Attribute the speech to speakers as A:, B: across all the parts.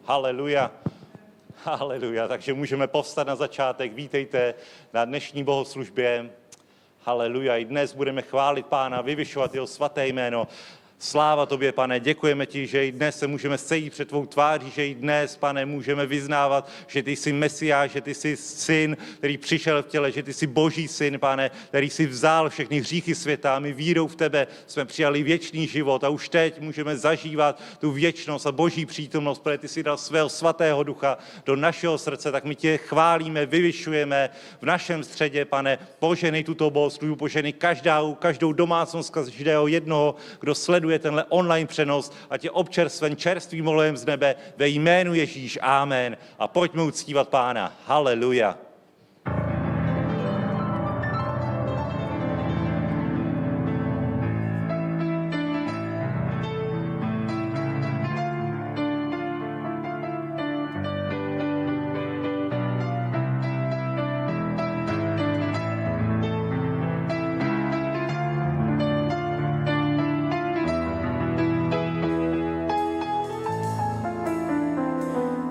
A: Haleluja. Haleluja. Takže můžeme povstat na začátek. Vítejte na dnešní bohoslužbě. Haleluja. I dnes budeme chválit Pána, vyvyšovat jeho svaté jméno. Sláva tobě, Pane, děkujeme ti, že i dnes se můžeme sejít před tvou tváří, že i dnes, Pane, můžeme vyznávat, že ty jsi Mesiáš, že ty jsi syn, který přišel v těle, že ty jsi Boží syn, Pane, který jsi vzal všechny hříchy světa. My vírou v tebe jsme přijali věčný život a už teď můžeme zažívat tu věčnost a Boží přítomnost, protože ty jsi dal svého svatého ducha do našeho srdce, tak my tě chválíme, vyvyšujeme v našem středě, Pane, poženej tuto bohoslužbu, poženej každou domácnost, každého jednoho, kdo sleduje tenhle online přenos a tě občerstven čerstvým olejem z nebe ve jménu Ježíš. Amen. A pojďme uctívat Pána. Haleluja.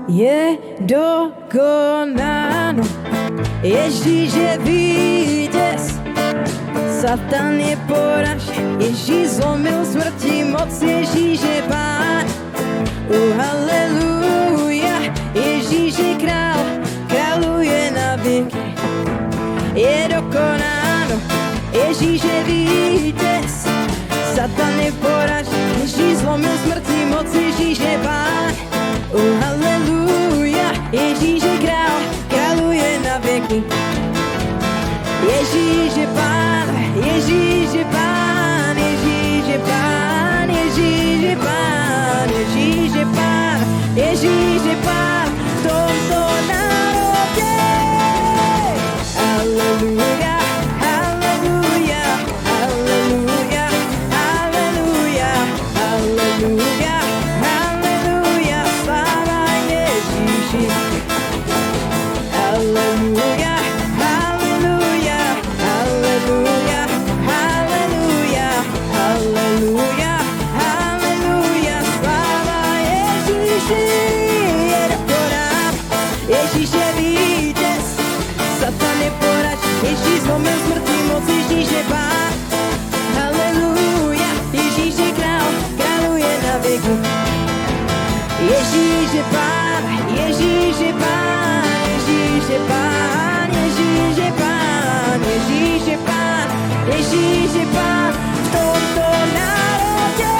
B: Je dokonáno, Ježíš je vítěz, Satan je poražen, Ježíš zlomil smrti moc, Ježíš je Pán. Haleluja, Ježíš je král, králuje na věky. Je dokonáno, Ježíš je vítěz, Satan je poražen, Ježíš zlomil smrti moc, Ježíš je Pán. Haleluja, Ježíš je král, králuje na věky. Ježíš je Pán, Ježíš je Pán, Ježíš je Pán, Ježíš je Pán, Ježíš je Pán, Ježíš je Pán v tomto národě. Haleluja, haleluja, haleluja, haleluja, haleluja. Haleluja, haleluja, haleluja, haleluja, haleluja, haleluja, sláva Ježíši, je dokonán, Ježíš je vítěz, Satan je poražen, Ježíš zlomil smrti moc, Ježíš je Pán. Haleluja, Ježíš je král, králuje na věky. Ježíš je Pán, Ježíš je Pán, Ježíš je Pán, Ježíš je Pán, Ježíš je Pán, Ježíš je Pán v tomto národě.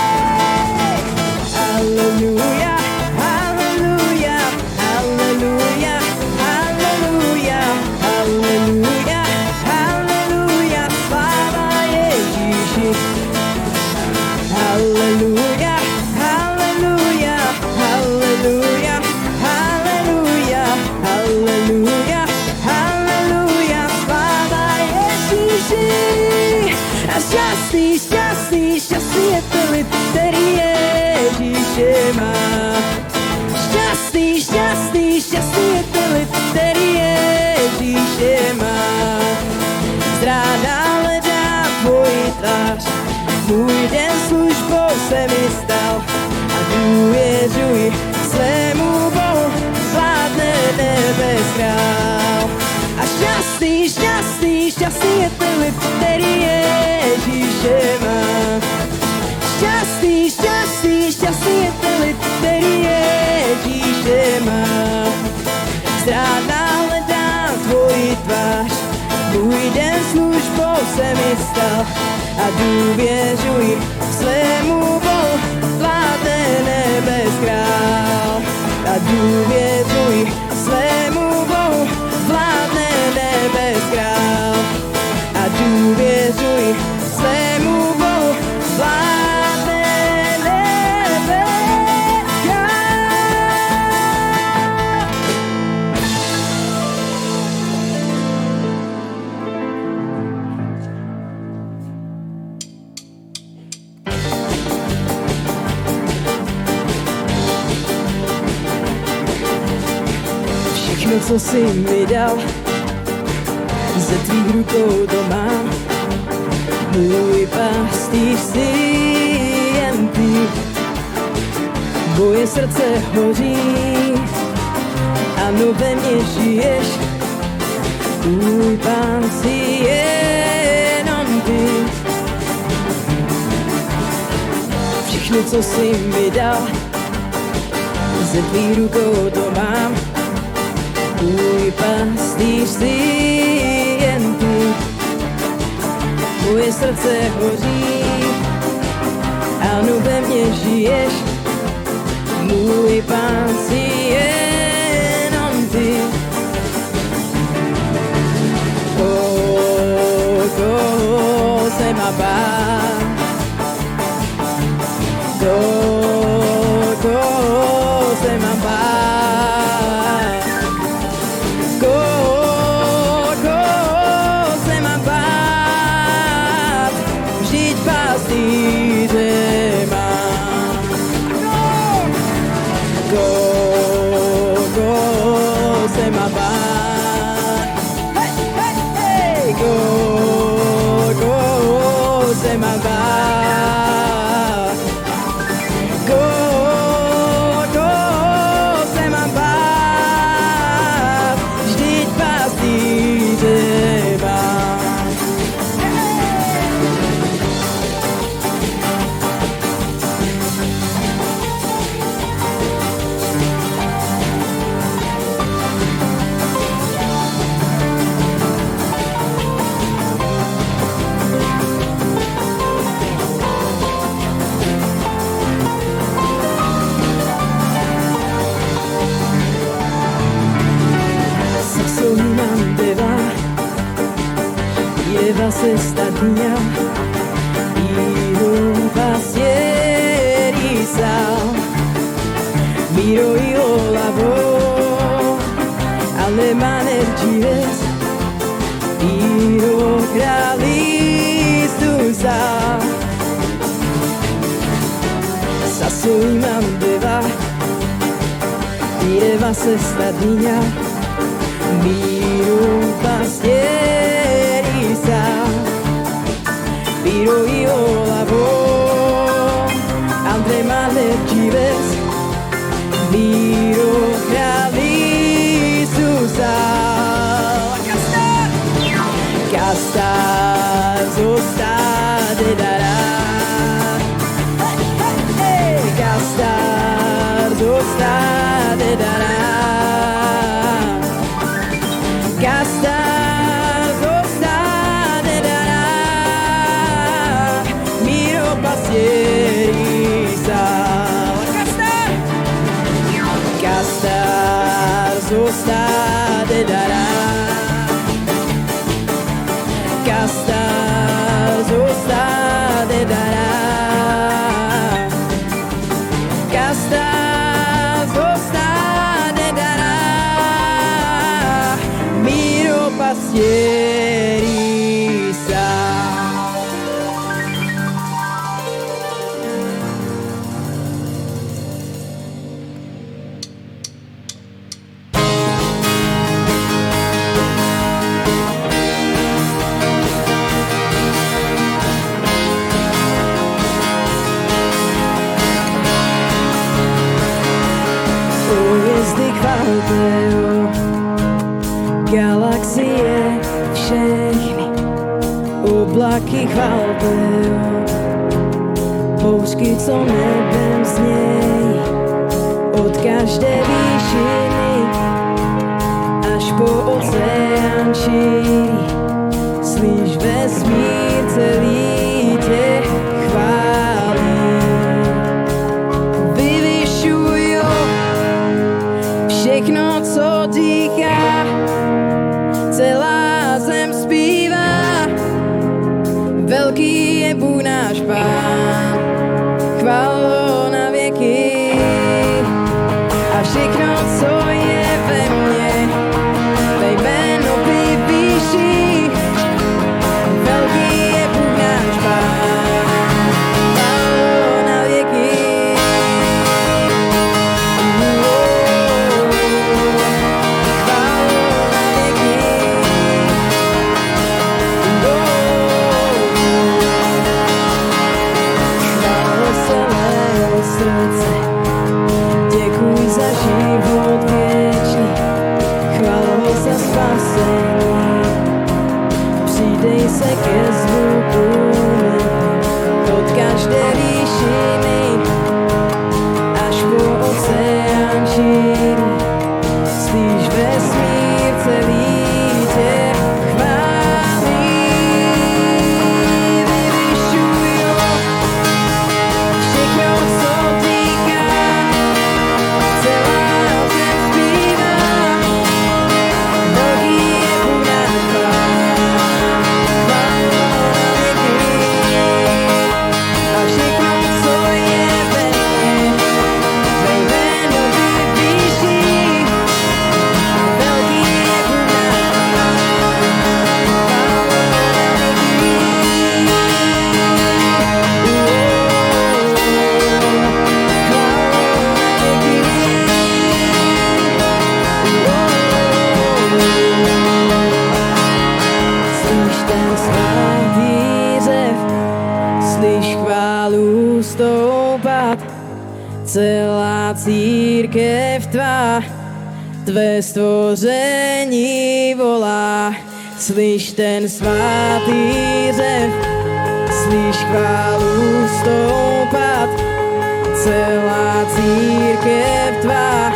B: Haleluja, haleluja, haleluja, haleluja, haleluja, haleluja, sláva Ježíši. Haleluja, haleluja, haleluja, haleluja, haleluja, haleluja, sláva Ježíši. A šťastný, šťastný, šťastný je ten lid, který Ježíše má. Šťastný, šťastný, šťastný je ten lid, který Ježíše má. Zráda hledá tvoji tvář, můj den službou se mi stal a důvěřuji svému Bohu, vládne nebes král. A šťastný, šťastný, šťastný je ten lid, který Ježíše má. Šťastný, šťastný, šťastný je ten lid, který Ježíše má. Zrádná hledám tvoji tvář, můj den službou se mi stal a důvěřuji svému Bohu, vládne nebes král. A důvěřuji svému Bohu, vládne nebes král. A důvěřuji svému Bohu, vládne nebes král. Všechno, co jsi mi dal, ze tvých rukou to mám. Můj pastýř jsi jen ty, Moje srdce hoří, ano, ve mně žiješ. Můj Pán si jenom ty. Všechno, co jsi mi dal, ze tvých rukou to mám. Můj pastýř si jen ty. Moje srdce hoří, ano, ve mně žiješ. Můj Pán si jenom ty. Koho se má bát? Koho se má bát? Koho se má bát? Vždyť pastýře mám. Koho se má bát? Koho se má bát? Koho se má bát? Vždyť pastýře mám. Lleva esta dnia Io pastieri sal Miro io lavoro Alle manergies Io kralistu sal Sasso imam deva Lleva esta dnia Miro pastieri sal Miro io lavoro Andre malergies Miro kralistu sal Kastar zostade dará Kastar zostade dará Kastar zostade dará Miro pastieri sal Kastar zostade dará Kastar zostade dará Kastar zostade dará Miro pastieri sal. Hvězdy chváltejou, galaxie všechny, oblaky chváltejou, bouřky, co nebem znějí, od každé výšiny až po oceán šíří, slyš vesmír celý tě chválí. Všechno, co dýchá, celá zem zpívá. Velký je Bůh náš Pán, chvál ho na věky. A všechno, co je ve mně, tvé jméno vyvýší. Velký je Bůh náš Pán, chvál ho na věky. za spasení, přidej se ke zvuku od každé výšiny až po oceán šíří. Slyš vesmír celý tě chválí, vyvyšujo všechno, co týká, celá zem zpívá, velký je Bůh náš a všechno, co je ve mně, tvé jméno vyvýší. Velký je Bůh náš, slyš ten svatý řev, slyš chválu stoupat, celá církev tvá, tvé stvoření volá. Slyš ten svatý řev, slyš chválu stoupat, celá církev tvá,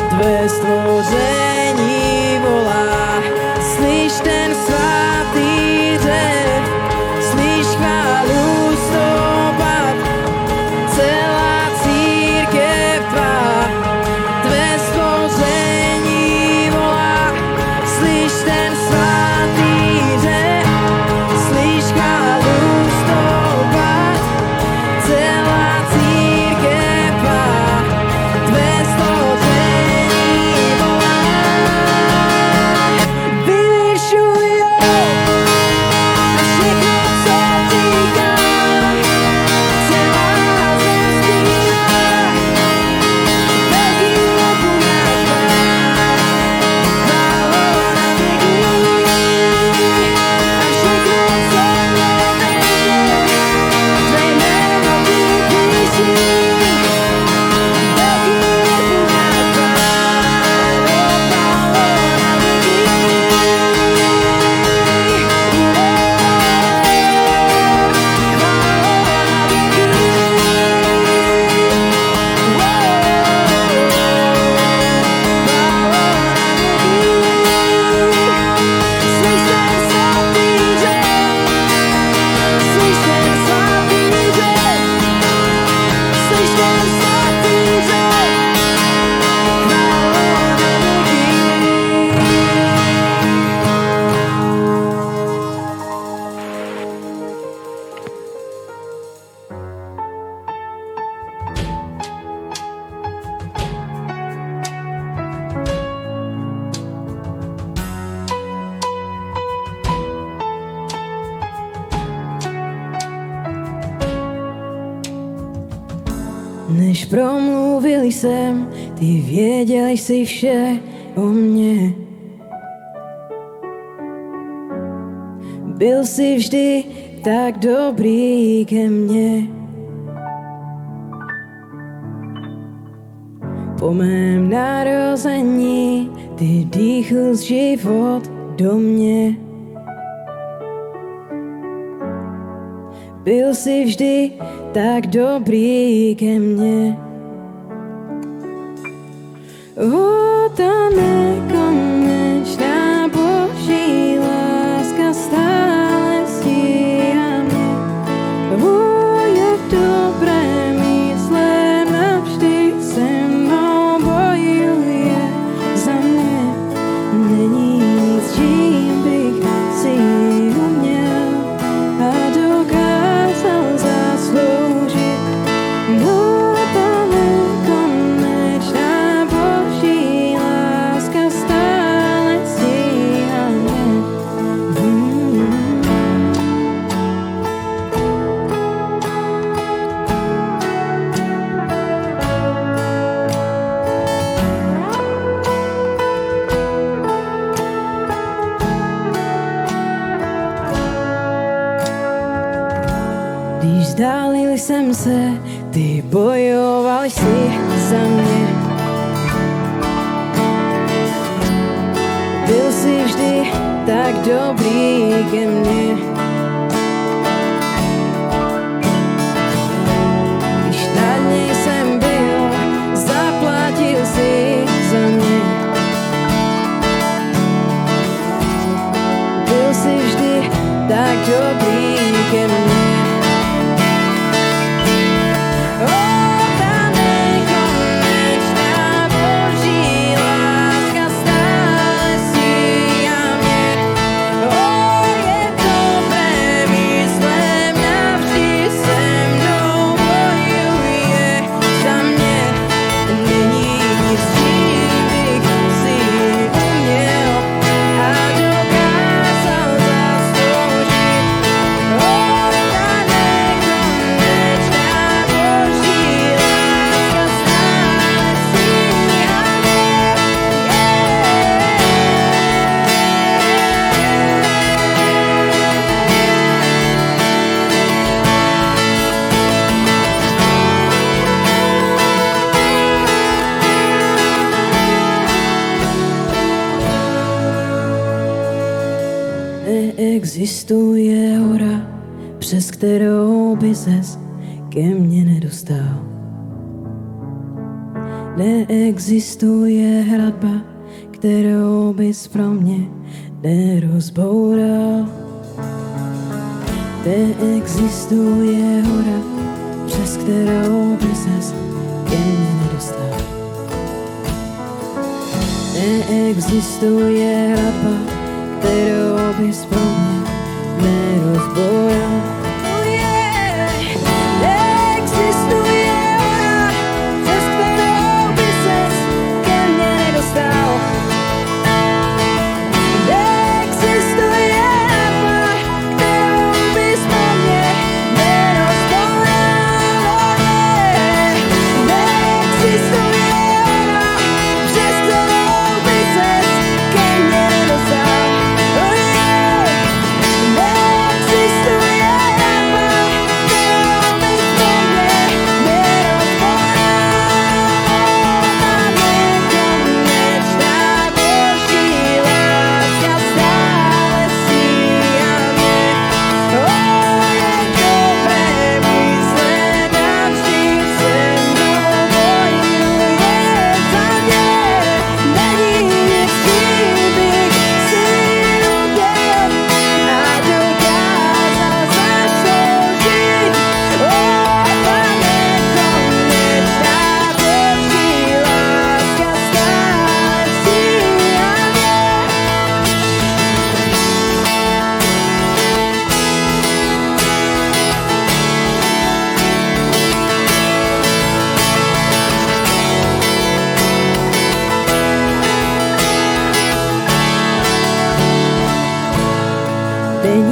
B: tvé stvoření volá. Slyš ten svatý řev, slyš chválu stoupat, celá církev tvá, tvé stvoření volá. Slyš ten svatý řev, slyš chválu stoupat, celá církev tvá, tvé stvoření volá. Vyvyšuj ho a všechno, co týká, celá zem zpívá, velký je Bůh náš chválo na věky. A všechno, co je ve mně, tvé jméno vyvýší. Velký je Bůh náš chválo na věky. Než promluvil jsem, ty věděl jsi vše o mně. Byl jsi vždy tak dobrý ke mně. Po mém narození ty dýchl život do mě. Byl jsi vždy tak dobrý ke mně. O, ta nekonečná Boží láska stále stíhá mě. O, jak dobré mít slib navždy se mnou bojuje za mě. Není nic, čím bych si uměl a dokázal zasloužit. No, ta nekonečná Boží láska stále stíhá mě. Když vzdálil jsem se, ty bojoval jsi za mě. tak dobrý ke mně. Když na něj jsem byl, zaplatil si za mě. Byl si vždy tak dobrý ke mně. Neexistuje hora, přes kterou by ses ke mně nedostal. Neexistuje hradba, kterou bys pro mě nerozboural. Neexistuje hora, přes kterou by ses ke mně nedostal. Neexistuje hradba, kterou bys pro mě nerozboural. Oh yeah. Neexistuje hora, přes kterou by ses ke mně nedostal. Neexistuje hradba, kterou bys pro mě nerozboural. Oh yeah. Neexistuje hora, přes kterou by ses ke mně nedostal.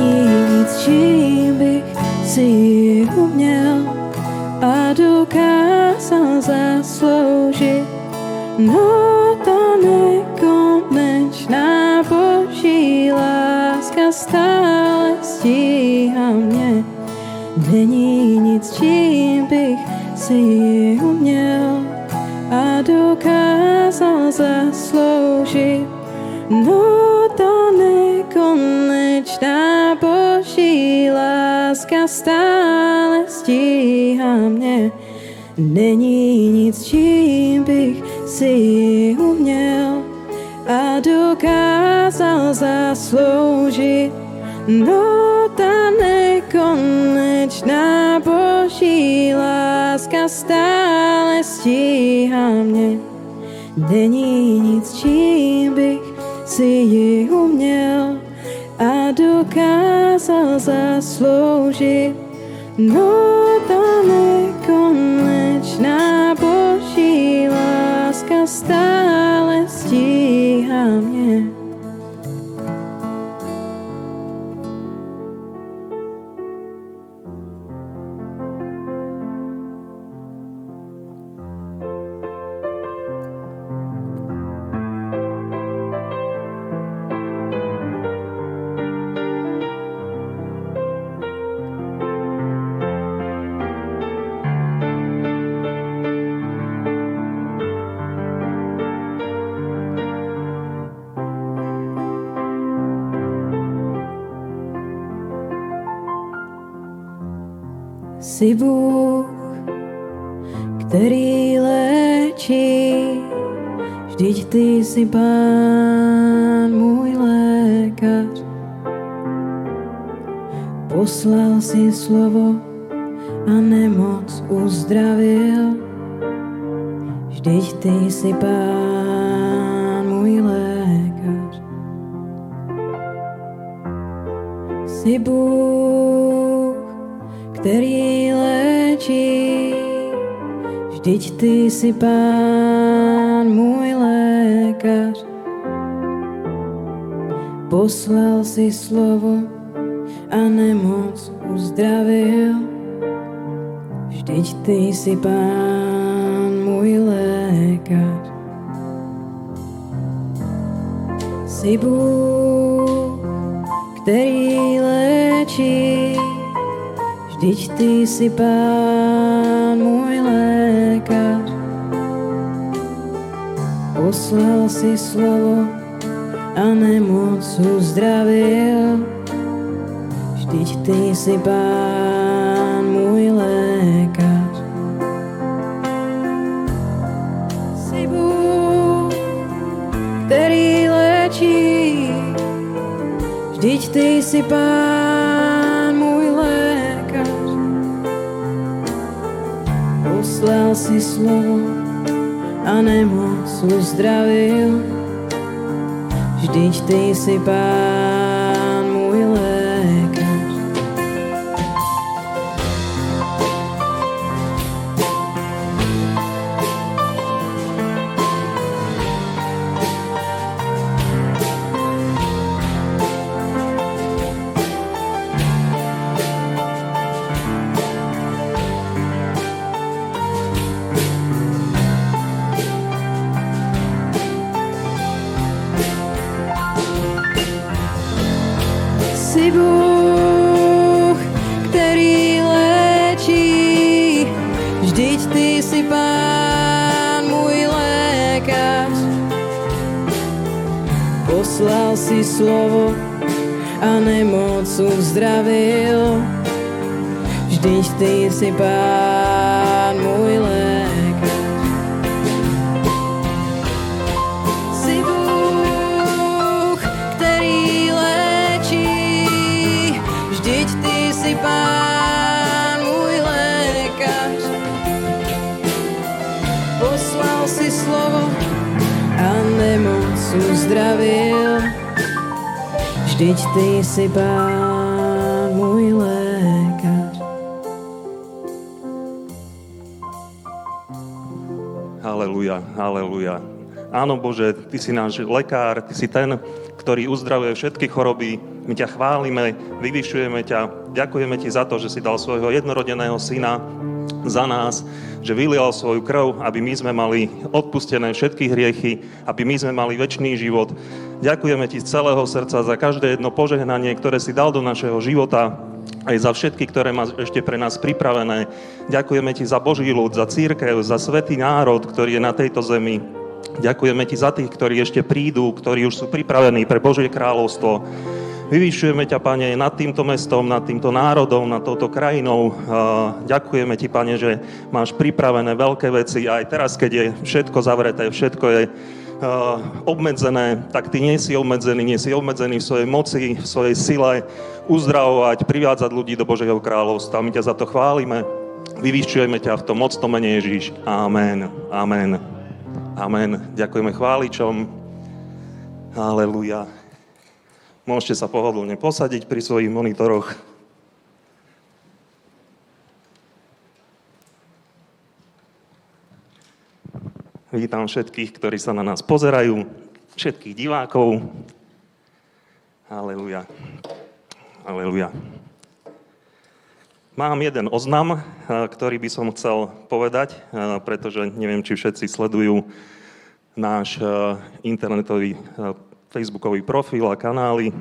B: Není nic, čím bych si uměl a dokázal zasloužit. No ta nekonečná Boží láska stále stíhá mě. Není nic, čím bych si uměl a dokázal zasloužit. No ta nekonečná Boží láska stále stíhá mě. Není nic, čím bych si uměl a dokázal zasloužit. No ta nekonečná Boží láska stále stíhá mě. Není nic, čím bych si ji uměl a dokázal zasloužit. No ta nekonečná Boží láska stále stíhá mě. Jsi Bůh, který léčí, vždyť ty jsi Pán, můj lékař. Poslal si slovo a nemoc uzdravil, vždyť ty jsi Pán, můj lékař. Jsi Bůh, který léčí, vždyť ty jsi Pán, můj lékař. Poslal si slovo a nemoc uzdravil, vždyť ty jsi Pán, můj lékař. Jsi Bůh, který léčí, vždyť ty jsi Pán, můj lékař. Poslal si slovo a nemoc uzdravil, vždyť ty jsi Pán, můj lékař. Jsi Bůh, který léčí, vždyť ty jsi Pán, můj lékař. Poslal si slovo a nemoc uzdravil, vždyť ty jsi Pán, můj lékař. Jsi Bůh, který léčí, vždyť ty jsi Pán, můj lékař. Poslal si slovo a nemoc uzdravil, vždyť ty jsi Pán, můj lékař. Jsi Bůh, který léčí, vždyť ty jsi Pán, můj lékař. Poslal si slovo a nemoc uzdravil, vždyť ty jsi Pán, můj lékař.
C: Haleluja, haleluja. Áno, Bože, Ty si náš lekár, Ty si ten, ktorý uzdravuje všetky choroby. My ťa chválime, vyvyšujeme ťa. Ďakujeme Ti za to, že si dal svojho jednorodeného syna za nás, že vylial svoju krv, aby my sme mali odpustené všetky hriechy, aby my sme mali večný život. Ďakujeme Ti z celého srdca za každé jedno požehnanie, ktoré si dal do našeho života, aj za všetky, ktoré máš ešte pre nás pripravené. Ďakujeme Ti za Boží ľud, za cirkev, za svätý národ, ktorý je na tejto zemi. Ďakujeme Ti za tých, ktorí ešte prídu, ktorí už sú pripravení pre Božie kráľovstvo. Vyvyšujeme ťa, Pane, nad týmto mestom, nad týmto národom, nad touto krajinou. Ďakujeme Ti, Pane, že máš pripravené veľké veci. Aj teraz, keď je všetko zavreté, všetko je obmedzené, tak Ty nie si obmedzený v svojej moci, v svojej sile uzdravovať, privádzať ľudí do Božieho kráľovstva. My ťa za to chválime, vyvyšujeme ťa v tom mocnom mene Ježiš. Amen, amen, amen. Ďakujeme chváličom. Haleluja. Môžete sa pohodlne posadiť pri svojich monitoroch. Vítam všetkých, ktorí sa na nás pozerajú, všetkých divákov. Haleluja. Haleluja. Mám jeden oznam, ktorý by som chcel povedať, pretože neviem, či všetci sledujú náš internetový facebookový profil a kanály.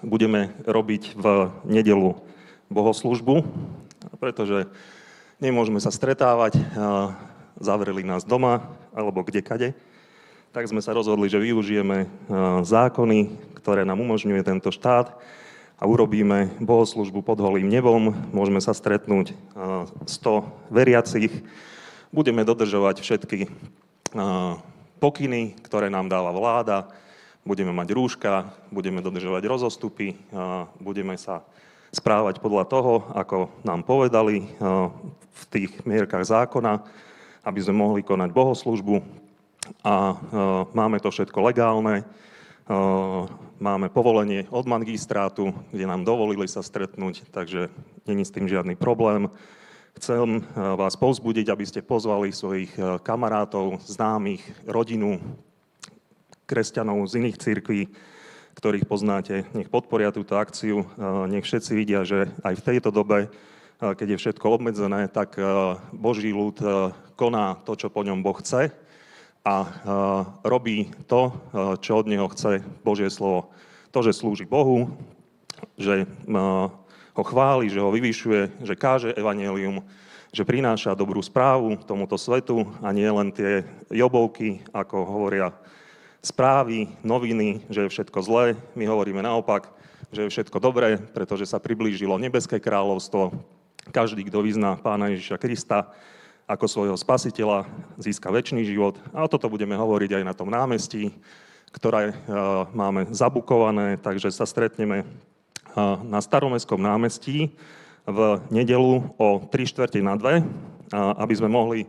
C: Budeme robiť v nedeľu bohoslúžbu, pretože nemôžeme sa stretávať, zavreli nás doma alebo kdekade. Tak sme sa rozhodli, že využijeme zákony, ktoré nám umožňuje tento štát a urobíme bohoslúžbu pod holým nebom. Môžeme sa stretnúť 100 veriacich. Budeme dodržovať všetky pokyny, ktoré nám dáva vláda. Budeme mať rúška, budeme dodržovať rozostupy, budeme sa správať podľa toho, ako nám povedali v tých mierkach zákona, aby sme mohli konať bohoslúžbu. A máme to všetko legálne. Máme povolenie od magistrátu, kde nám dovolili sa stretnúť, takže není s tým žiadny problém. Chcem vás povzbudiť, aby ste pozvali svojich kamarátov, známych, rodinu, kresťanov z iných cirkví, ktorých poznáte. Nech podporia túto akciu, nech všetci vidia, že aj v tejto dobe, keď je všetko obmedzené, tak Boží ľud koná to, čo po ňom Boh chce, a robí to, čo od neho chce Božie slovo. To, že slúži Bohu, že ho chváli, že ho vyvyšuje, že káže evanjelium, že prináša dobrú správu tomuto svetu a nie len tie jobovky, ako hovoria správy, noviny, že je všetko zlé. My hovoríme naopak, že je všetko dobré, pretože sa priblížilo nebeské kráľovstvo. Každý, kto vyzná Pána Ježiša Krista ako svojho spasiteľa, získa večný život. A o toto budeme hovoriť aj na tom námestí, ktoré máme zabukované, takže sa stretneme na Staromestskom námestí v nedeľu o 3:15, aby sme mohli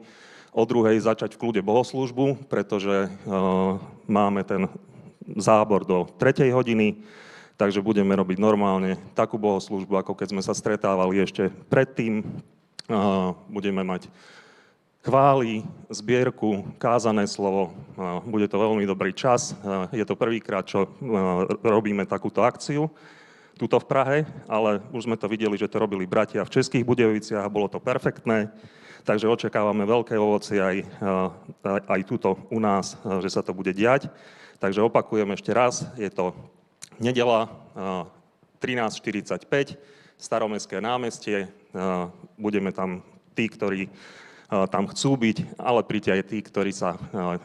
C: o 2:00 začať v kľude bohoslúžbu, pretože máme ten zábor do 3:00 hodiny, takže budeme robiť normálne takú bohoslúžbu, ako keď sme sa stretávali ešte predtým. Budeme mať chvály, zbierku, kázané slovo. Bude to veľmi dobrý čas. Je to prvýkrát, čo robíme takúto akciu tuto v Prahe, ale už sme to videli, že to robili bratia v Českých Budejoviciach a bolo to perfektné. Takže očakávame veľké ovocie aj tuto u nás, že sa to bude diať. Takže opakujem ešte raz, je to nedeľa 13:45, Staromestské námestie. Budeme tam tí, ktorí tam chcú byť, ale príďte aj tí, ktorí sa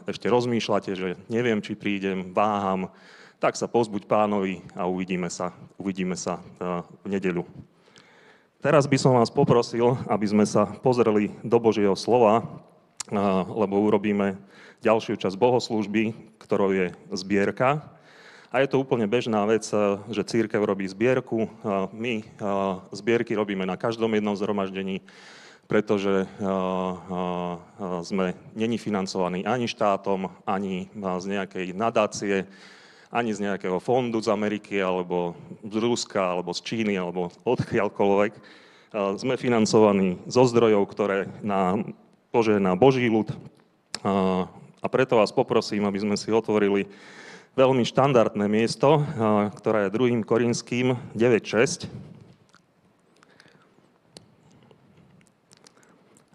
C: ešte rozmýšľate, že neviem, či prídem, váham, tak sa pozbuď Pánovi a uvidíme sa v nedeľu. Teraz by som vás poprosil, aby sme sa pozreli do Božieho slova, lebo urobíme ďalšiu časť bohoslúžby, ktorou je zbierka. A je to úplne bežná vec, že cirkev robí zbierku. My zbierky robíme na každom jednom zhromaždení, pretože sme není financovaní ani štátom, ani z nejakej nadácie, ani z nejakého fondu z Ameriky, alebo z Ruska, alebo z Číny, alebo odkiaľkoľvek. Sme financovaní zo zdrojov, ktoré nám požehná Boží ľud. A preto vás poprosím, aby sme si otvorili veľmi štandardné miesto, ktoré je 2. Korinským 9:6.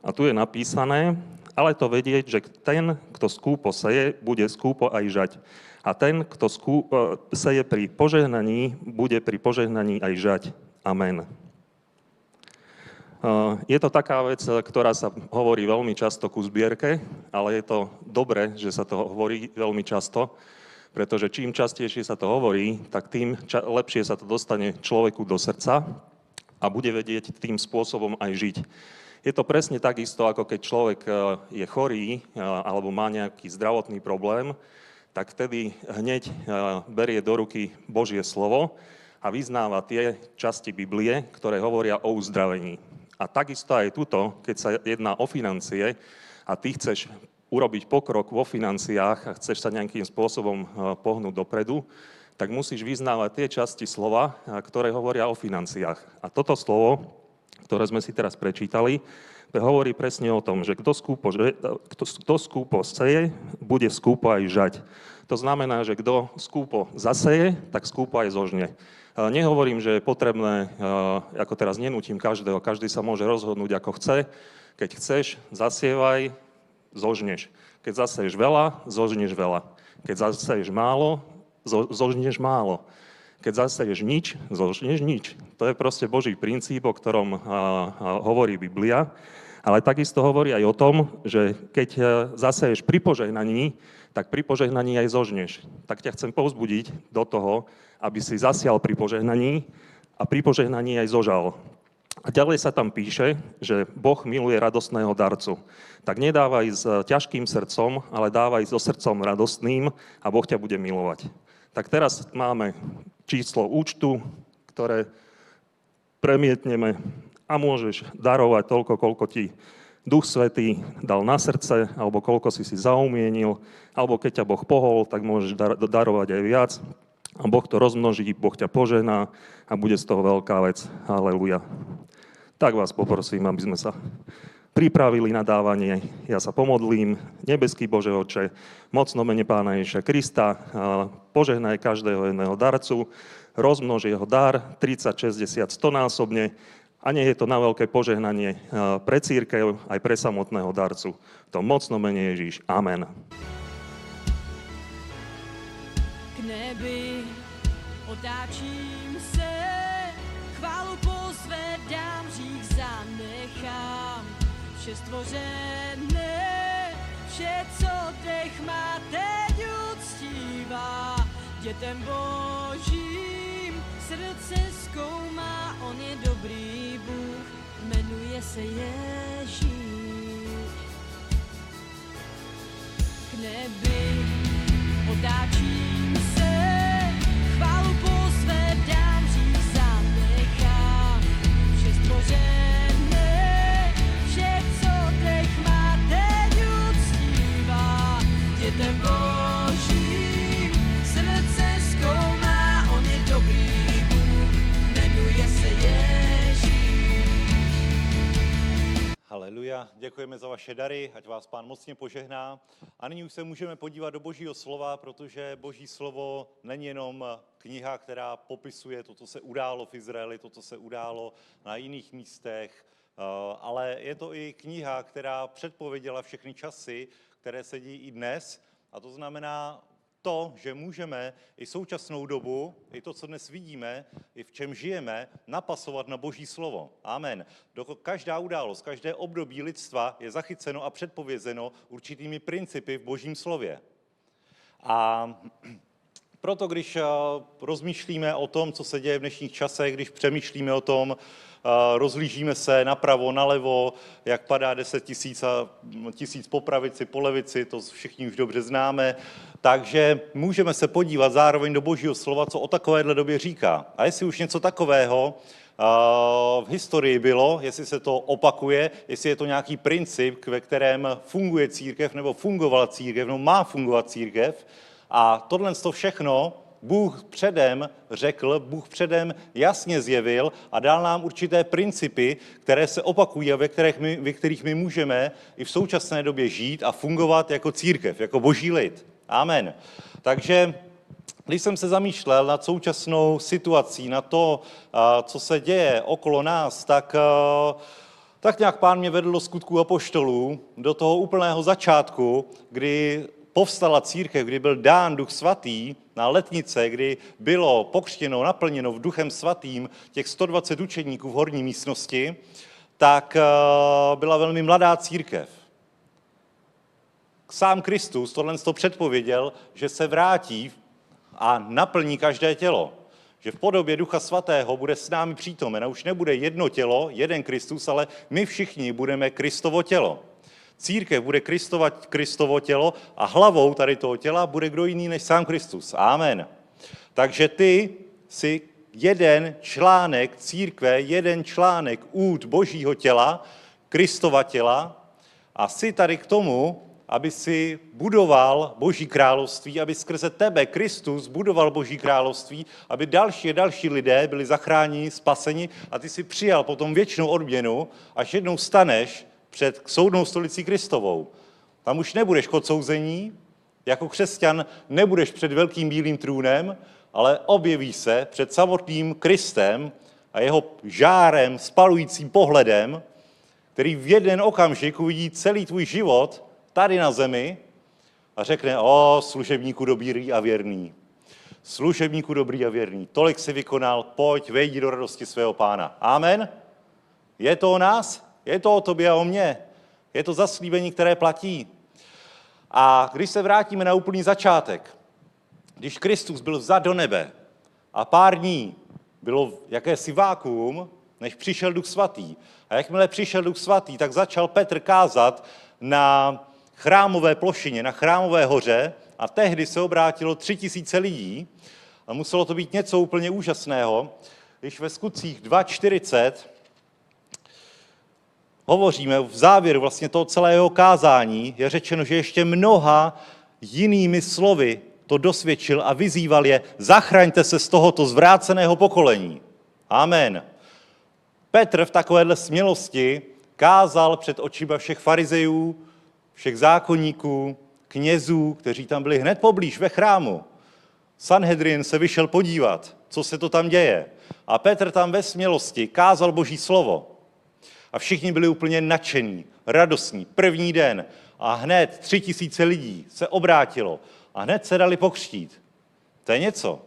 C: A tu je napísané, ale to vedieť, že ten, kto skúpo seje, bude skúpo aj žať. A ten, kto seje pri požehnaní, bude pri požehnaní aj žať. Amen. Je to taká vec, ktorá sa hovorí veľmi často ku zbierke, ale je to dobré, že sa to hovorí veľmi často, pretože čím častejšie sa to hovorí, tak tým lepšie sa to dostane človeku do srdca a bude vedieť tým spôsobom aj žiť. Je to presne takisto, ako keď človek je chorý alebo má nejaký zdravotný problém, tak vtedy hneď berie do ruky Božie slovo a vyznáva tie časti Biblie, ktoré hovoria o uzdravení. A takisto aj tuto, keď sa jedná o financie a ty chceš urobiť pokrok vo financiách a chceš sa nejakým spôsobom pohnúť dopredu, tak musíš vyznávať tie časti slova, ktoré hovoria o financiách. A toto slovo, ktoré sme si teraz prečítali, hovorí presne o tom, že kto skúpo seje, bude skúpo aj žať. To znamená, že kto skúpo zaseje, tak skúpo aj zožne. Nehovorím, že je potrebné, ako teraz nenútim každého, každý sa môže rozhodnúť, ako chce. Keď chceš, zasievaj, zožneš. Keď zaseješ veľa, zožneš veľa. Keď zaseješ málo, zožneš málo. Keď zaseješ nič, zožneš nič. To je proste Boží princíp, o ktorom hovorí Biblia. Ale takisto hovorí aj o tom, že keď zaseješ pri požehnaní, tak pri požehnaní aj zožneš. Tak ťa chcem povzbudiť do toho, aby si zasial pri požehnaní a pri požehnaní aj zožal. A ďalej sa tam píše, že Boh miluje radostného darcu. Tak nedávaj s ťažkým srdcom, ale dávaj so srdcom radostným a Boh ťa bude milovať. Tak teraz máme číslo účtu, ktoré premietneme a môžeš darovať toľko, koľko ti Duch Svätý dal na srdce, alebo koľko si zaumienil, alebo keď ťa Boh pohol, tak môžeš darovať aj viac. A Boh to rozmnoží, Boh ťa požená a bude z toho veľká vec. Haleluja. Tak vás poprosím, aby sme sa pripravili na dávanie. Ja sa pomodlím. Nebeský Bože Otče, mocno mene Pána Ježiša Krista, požehnaj každého jedného darcu, rozmnož jeho dar 30, 60, 100 násobne a nech je to na veľké požehnanie pre cirkev aj pre samotného darcu. V tom mocno mene Ježiš. Amen.
B: K nebi otáčím se, chválu pozvedám, řík zanechám. Vše stvořené, vše, co dech má, teď uctívá. Dětem Božím srdce zkoumá, on je dobrý Bůh, jmenuje se Ježíš. K nebi otáčím se, chválu pozvedám, řík zanechám. Vše stvořené, vše, co dech má, teď uctívá. Dětem Božím srdce zkoumá, on je dobrý Bůh, jmenuje se Ježíš.
A: Haleluja, děkujeme za vaše dary, ať vás Pán mocně požehná. A nyní už se můžeme podívat do Božího slova, protože Boží slovo není jenom kniha, která popisuje to, co se událo v Izraeli, to, co se událo na jiných místech, ale je to i kniha, která předpověděla všechny časy, které se dějí i dnes. A to znamená to, že můžeme i současnou dobu, i to, co dnes vidíme, i v čem žijeme, napasovat na Boží slovo. Amen. Každá událost, každé období lidstva je zachyceno a předpovězeno určitými principy v Božím slově. A proto, když rozmýšlíme o tom, co se děje v dnešních časech, když přemýšlíme o tom, rozlížíme se napravo, nalevo, jak padá 10 tisíc po pravici, po levici, to všichni už dobře známe, takže můžeme se podívat zároveň do Božího slova, co o takovéhle době říká. A jestli už něco takového v historii bylo, jestli se to opakuje, jestli je to nějaký princip, ve kterém funguje církev, nebo fungovala církev, nebo má fungovat církev. A tohle všechno Bůh předem řekl, Bůh předem jasně zjevil a dal nám určité principy, které se opakují a ve kterých my můžeme i v současné době žít a fungovat jako církev, jako Boží lid. Amen. Takže když jsem se zamýšlel nad současnou situací, na to, co se děje okolo nás, tak nějak Pán mě vedl do Skutků apoštolů, do toho úplného začátku, kdy povstala církev, kdy byl dán Duch Svatý na letnice, kdy bylo pokřtěno, naplněno v Duchem Svatým těch 120 učeníků v horní místnosti, tak byla velmi mladá církev. Sám Kristus tohle předpověděl, že se vrátí a naplní každé tělo. Že v podobě Ducha Svatého bude s námi přítomen a už nebude jedno tělo, jeden Kristus, ale my všichni budeme Kristovo tělo. Církev bude Kristovo tělo a hlavou tady toho těla bude kdo jiný než sám Kristus. Amen. Takže ty jsi jeden článek církve, jeden článek úd Božího těla, Kristova těla a jsi tady k tomu, aby si budoval Boží království, aby skrze tebe Kristus budoval Boží království, aby další a další lidé byli zachráněni, spaseni a ty si přijal potom věčnou odměnu, až jednou staneš před soudnou stolicí Kristovou. Tam už nebudeš k odsouzení, jako křesťan nebudeš před velkým bílým trůnem, ale objeví se před samotným Kristem a jeho žárem, spalujícím pohledem, který v jeden okamžik uvidí celý tvůj život tady na zemi a řekne, služebníku dobrý a věrný. Služebníku dobrý a věrný. Tolik si vykonal, pojď, vejdi do radosti svého Pána. Amen. Je to o nás? Je to o tobě a o mně. Je to zaslíbení, které platí. A když se vrátíme na úplný začátek, když Kristus byl vzat do nebe a pár dní bylo jakési vákuum, než přišel Duch Svatý. A jakmile přišel Duch Svatý, tak začal Petr kázat na chrámové plošině, na chrámové hoře a tehdy se obrátilo 3000 lidí a muselo to být něco úplně úžasného, když ve Skutcích 2.40 hovoříme v závěru vlastně toho celého kázání, je řečeno, že ještě mnoha jinými slovy to dosvědčil a vyzýval je, zachraňte se z tohoto zvráceného pokolení. Amen. Petr v takovéhle smělosti kázal před očima všech farizejů, všech zákonníků, knězů, kteří tam byli hned poblíž ve chrámu. Sanhedrin se vyšel podívat, co se to tam děje. A Petr tam ve smělosti kázal Boží slovo. A všichni byli úplně nadšení, radostní. První den a hned 3000 lidí se obrátilo a hned se dali pokřtít. To je něco.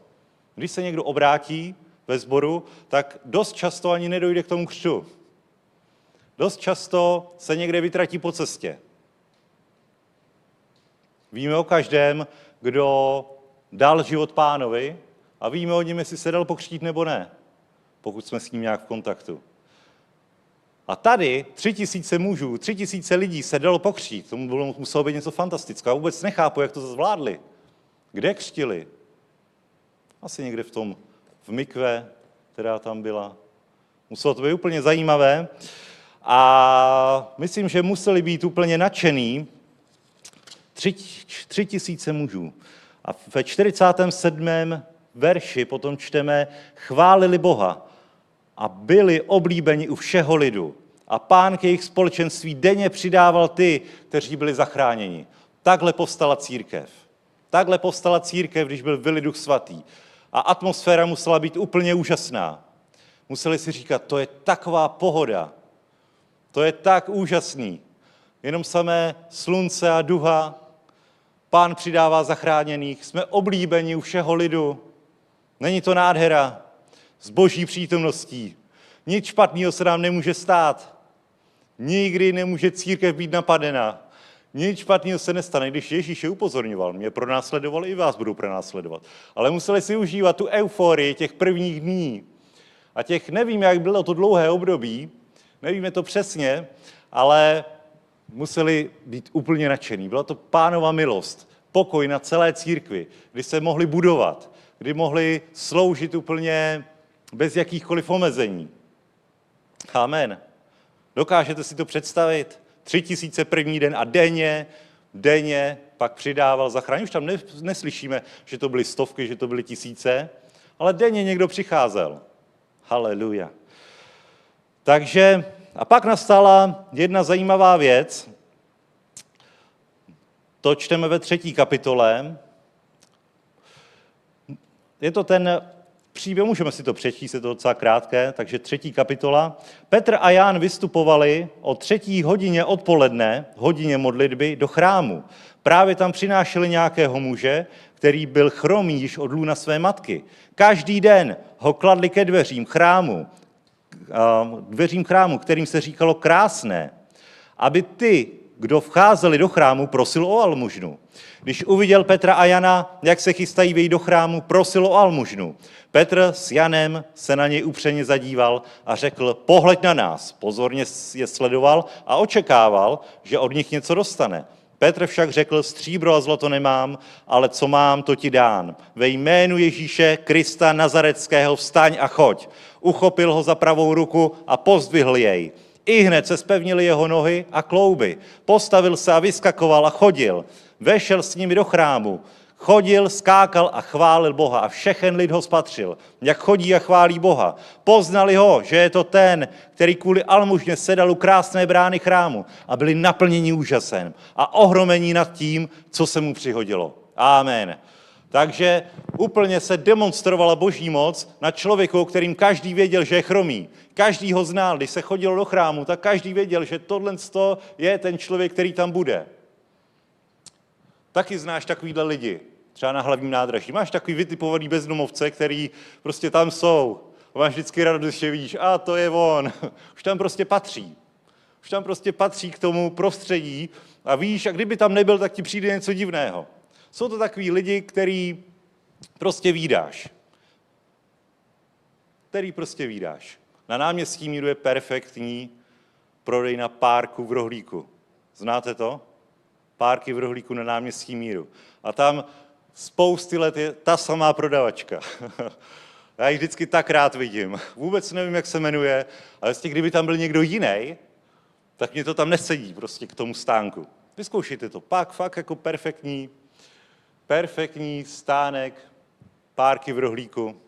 A: Když se někdo obrátí ve sboru, tak dost často ani nedojde k tomu křtu. Dost často se někde vytratí po cestě. Víme o každém, kdo dal život Pánovi a víme o něm, jestli se dal pokřtít nebo ne, pokud jsme s ním nějak v kontaktu. A tady 3000 mužů, 3000 lidí se dalo pokřtít. To muselo být něco fantastického. Já vůbec nechápu, jak to zvládli. Kde křtili? Asi někde v mikve, která tam byla. Muselo to být úplně zajímavé. A myslím, že museli být úplně nadšený 3000 mužů. A ve 47. verši potom čteme, chválili Boha a byli oblíbeni u všeho lidu. A Pán k jejich společenství denně přidával ty, kteří byli zachráněni. Takhle povstala církev. Takhle povstala církev, když byl vylit Duch Svatý. A atmosféra musela být úplně úžasná. Museli si říkat, to je taková pohoda. To je tak úžasný. Jenom samé slunce a duha. Pán přidává zachráněných. Jsme oblíbeni u všeho lidu. Není to nádhera s Boží přítomností. Nic špatného se nám nemůže stát. Nikdy nemůže církev být napadena. Nic špatného se nestane, když Ježíš je upozorňoval. Mě pronásledoval, i vás budou pronásledovat. Ale museli si užívat tu euforii těch prvních dní. A nevím, jak bylo to dlouhé období, nevíme to přesně, ale museli být úplně nadšení. Byla to Pánova milost, pokoj na celé církvi, kdy se mohli budovat, kdy mohli sloužit úplně bez jakýchkoliv omezení. Amen. Dokážete si to představit? 3000 první den a denně pak přidával zachrání. Už tam neslyšíme, že to byly stovky, že to byly tisíce, ale denně někdo přicházel. Haleluja. Takže a pak nastala jedna zajímavá věc. To čteme ve 3. kapitole. Je to ten příběh, můžeme si to přečíst, je to docela krátké, takže 3. kapitola. Petr a Jan vystupovali o 3. hodině odpoledne, hodině modlitby, do chrámu. Právě tam přinášeli nějakého muže, který byl chromý již od lůna své matky. Každý den ho kladli ke dveřím chrámu, kterým se říkalo Krásné, aby ty, kdo vcházeli do chrámu, prosil o almužnu. Když uviděl Petra a Jana, jak se chystají vejít do chrámu, prosil o almužnu. Petr s Janem se na něj upřeně zadíval a řekl, pohleď na nás. Pozorně je sledoval a očekával, že od nich něco dostane. Petr však řekl, stříbro a zlato nemám, ale co mám, to ti dám. Ve jménu Ježíše Krista Nazareckého vstaň a choď. Uchopil ho za pravou ruku a pozdvihl jej. Ihned se zpevnily jeho nohy a klouby. Postavil se a vyskakoval a chodil. Vešel s nimi do chrámu. Chodil, skákal a chválil Boha a všechen lid ho spatřil, jak chodí a chválí Boha. Poznali ho, že je to ten, který kvůli almužně sedal u krásné brány chrámu a byli naplněni úžasem a ohromení nad tím, co se mu přihodilo. Amen. Takže úplně se demonstrovala Boží moc na člověku, kterým každý věděl, že je chromý. Každý ho znal, když se chodilo do chrámu, tak každý věděl, že tohle je ten člověk, který tam bude. Taky znáš takovýhle lidi, třeba na Hlavním nádraží. Máš takový vytipovaný bezdomovce, který prostě tam jsou. A máš vždycky radost, že vidíš, a to je on. Už tam prostě patří. Už tam prostě patří k tomu prostředí a víš, a kdyby tam nebyl, tak ti přijde něco divného. Jsou to takový lidi, který prostě vídáš. který prostě vydáš. Na náměstí Míru je perfektní prodejna párku v rohlíku. Znáte to? Párky v rohlíku na náměstí Míru. A tam spousty let je ta samá prodavačka. Já ji vždycky tak rád vidím. Vůbec nevím, jak se jmenuje, ale kdyby tam byl někdo jiný, tak mě to tam nesedí prostě k tomu stánku. Vyzkoušejte to. Pak fakt jako perfektní stánek, párky v rohlíku.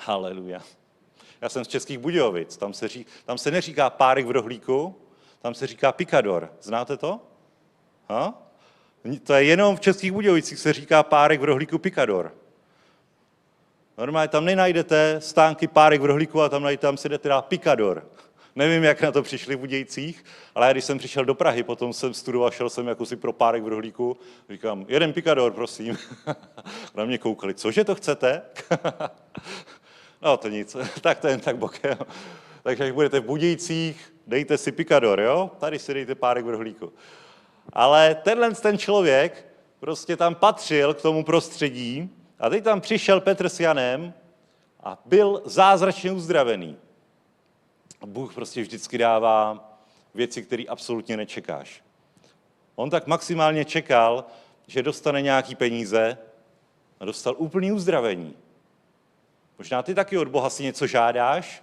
A: Haleluja. Já jsem z Českých Budějovic, tam se neříká párek v rohlíku, tam se říká pikador. Znáte to? Ha? To je jenom v Českých Budějovicích se říká párek v rohlíku pikador. Normálně tam nenajdete stánky párek v rohlíku a tam se jde teda pikador. Nevím, jak na to přišli v Budějcích, ale když jsem přišel do Prahy, potom jsem studoval, šel jsem jako si pro párek v rohlíku, říkám, jeden pikador, prosím. Na mě koukali, cože to chcete? No to nic, tak to jen tak bokem. Takže až budete v Budějcích, dejte si pikador, jo? Tady si dejte párek v rohlíku. Ale ten člověk prostě tam patřil k tomu prostředí a teď tam přišel Petr s Janem a byl zázračně uzdravený. Bůh prostě vždycky dává věci, které absolutně nečekáš. On tak maximálně čekal, že dostane nějaký peníze a dostal úplný uzdravení. Možná ty taky od Boha si něco žádáš,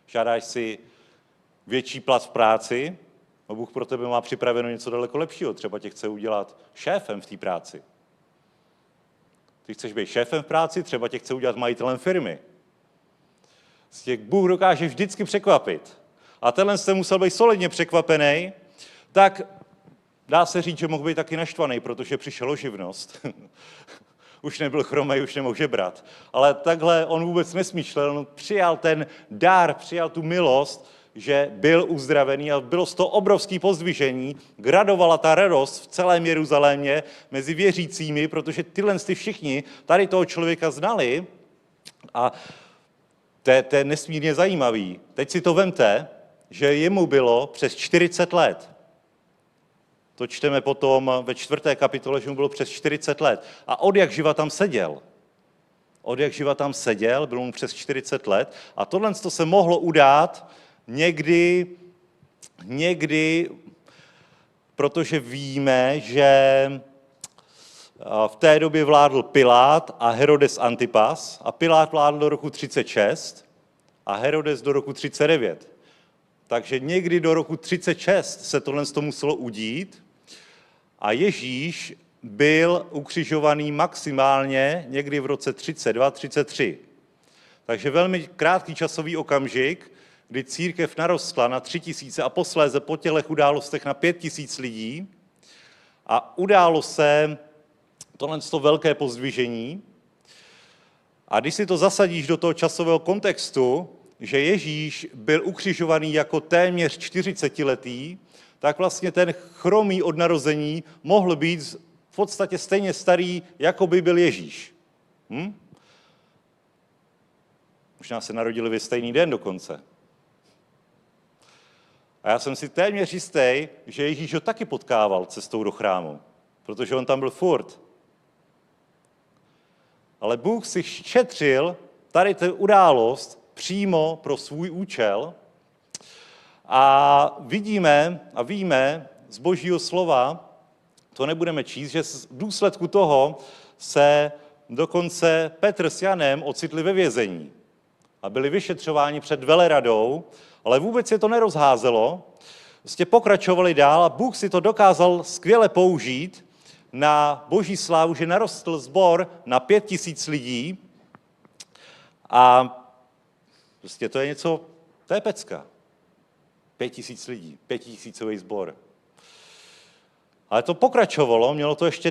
A: žádáš si větší plat v práci, a Bůh pro tebe má připraveno něco daleko lepšího, třeba tě chce udělat šéfem v té práci. Ty chceš být šéfem v práci, třeba tě chce udělat majitelem firmy. Bůh dokáže vždycky překvapit. A tenhle jste musel být solidně překvapený, tak dá se říct, že mohl být taky naštvaný, protože přišel o živnost. Už nebyl chromej, už nemohl žebrat. Ale takhle on vůbec nesmýšlel, on přijal ten dár, přijal tu milost, že byl uzdravený a bylo z toho obrovský pozdvižení. Gradovala ta radost v celém Jeruzalémě mezi věřícími, protože tyhle všichni tady toho člověka znali a to je nesmírně zajímavý. Teď si to vemte, že jemu bylo přes 40 let. To čteme potom ve 4. kapitole, že mu bylo přes 40 let. A od jak živa tam seděl. Od jak živa tam seděl, bylo mu přes 40 let. A tohle se mohlo udát někdy, protože víme, že v té době vládl Pilát a Herodes Antipas a Pilát vládl do roku 36 a Herodes do roku 39. Takže někdy do roku 36 se tohle muselo udít a Ježíš byl ukřižovaný maximálně někdy v roce 32-33. Takže velmi krátký časový okamžik, kdy církev narostla na 3000 a posléze po těchto událostech na 5000 lidí a událo se tohle velké pozdvižení. A když si to zasadíš do toho časového kontextu, že Ježíš byl ukřižovaný jako téměř 40letý, tak vlastně ten chromý od narození mohl být v podstatě stejně starý, jako by byl Ježíš. Možná se narodili ve stejný den dokonce. A já jsem si téměř jistý, že Ježíš ho taky potkával cestou do chrámu, protože on tam byl furt. Ale Bůh si šetřil tady tu událost přímo pro svůj účel a vidíme a víme z Božího slova, to nebudeme číst, že v důsledku toho se dokonce Petr s Janem ocitli ve vězení a byli vyšetřováni před veleradou, ale vůbec je to nerozházelo, prostě pokračovali dál a Bůh si to dokázal skvěle použít na Boží slávu, že narostl sbor na 5000 lidí a prostě to je něco, to je pecka. 5000 lidí, 5000 sbor. Ale to pokračovalo, mělo to ještě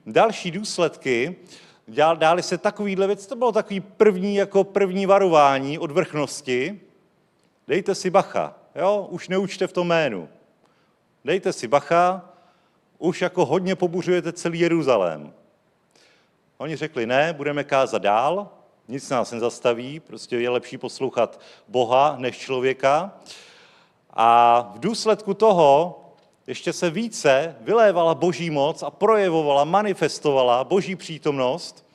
A: další důsledky, dály se takovýhle věc, to bylo takový první varování od vrchnosti. Dejte si bacha, jo, už neučte v tom jménu. Dejte si bacha, už jako hodně pobuřujete celý Jeruzalém. Oni řekli, ne, budeme kázat dál, nic nás nezastaví, prostě je lepší poslouchat Boha než člověka. A v důsledku toho ještě se více vylévala Boží moc a projevovala, manifestovala Boží přítomnost.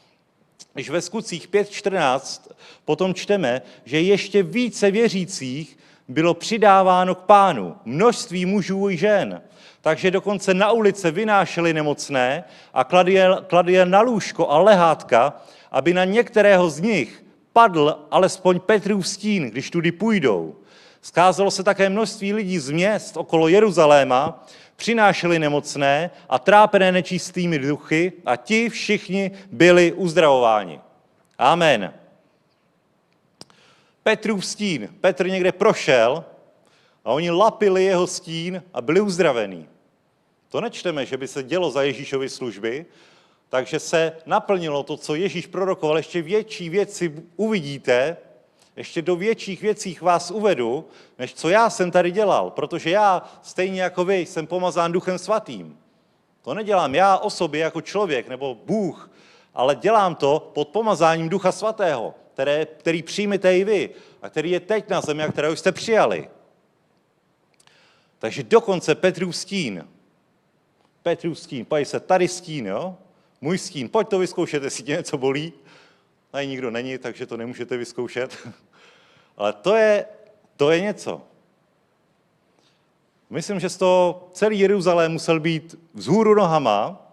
A: Když ve Skutcích 5.14 potom čteme, že ještě více věřících bylo přidáváno k Pánu, množství mužů i žen. Takže dokonce na ulice vynášeli nemocné a kladli je na lůžko a lehátka, aby na některého z nich padl alespoň Petrův stín, když tudy půjdou. Skázalo se také množství lidí z měst okolo Jeruzaléma, přinášeli nemocné a trápené nečistými duchy a ti všichni byli uzdravováni. Amen. Petrův stín. Petr někde prošel a oni lapili jeho stín a byli uzdravení. To nečteme, že by se dělo za Ježíšovy služby, takže se naplnilo to, co Ježíš prorokoval. Ještě větší věci uvidíte, ještě do větších věcí vás uvedu, než co já jsem tady dělal, protože já, stejně jako vy, jsem pomazán Duchem Svatým. To nedělám já o sobě jako člověk nebo Bůh, ale dělám to pod pomazáním Ducha Svatého, který přijmete i vy a který je teď na zemi a kterého jste přijali. Takže dokonce Petrův stín, pojď se, tady stín, jo? Můj stín, pojď to vyzkoušet, jestli tě něco bolí. Tady nikdo není, takže to nemůžete vyzkoušet. Ale to je něco. Myslím, že z toho celý Jeruzalém musel být vzhůru nohama,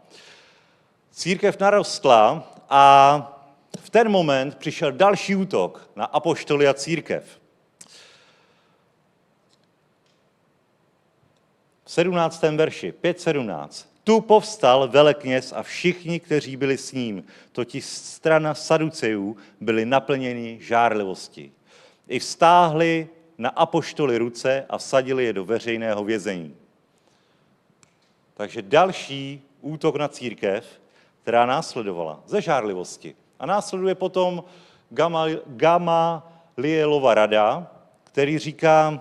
A: církev narostla a v ten moment přišel další útok na apoštoly a církev. V 17. verši, 5.17. Tu povstal velekněz a všichni, kteří byli s ním, totiž strana Saducejů, byli naplněni žárlivosti. I vztáhli na apoštoly ruce a vsadili je do veřejného vězení. Takže další útok na církev, která následovala ze žárlivosti. A následuje potom Gamalielova rada, který říká,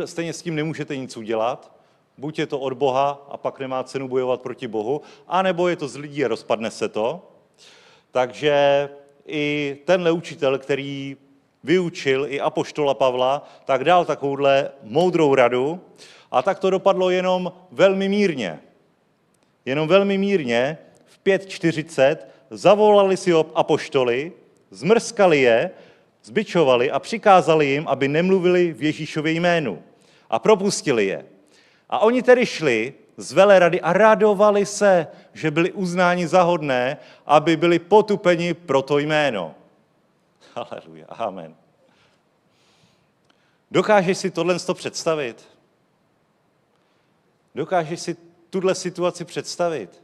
A: stejně s tím nemůžete nic udělat, buď je to od Boha a pak nemá cenu bojovat proti Bohu, anebo je to z lidí a rozpadne se to. Takže i tenhle učitel, který vyučil i apoštola Pavla, tak dal takovouhle moudrou radu a tak to dopadlo jenom velmi mírně. Jenom velmi mírně v 5.40 zavolali si apoštoly, zmrskali je, zbičovali a přikázali jim, aby nemluvili v Ježíšově jménu a propustili je. A oni tedy šli z velerady a radovali se, že byli uznáni za hodné, aby byli potupeni pro to jméno. Haleluja, amen. Dokážeš si tohle představit? Dokážeš si tuhle situaci představit?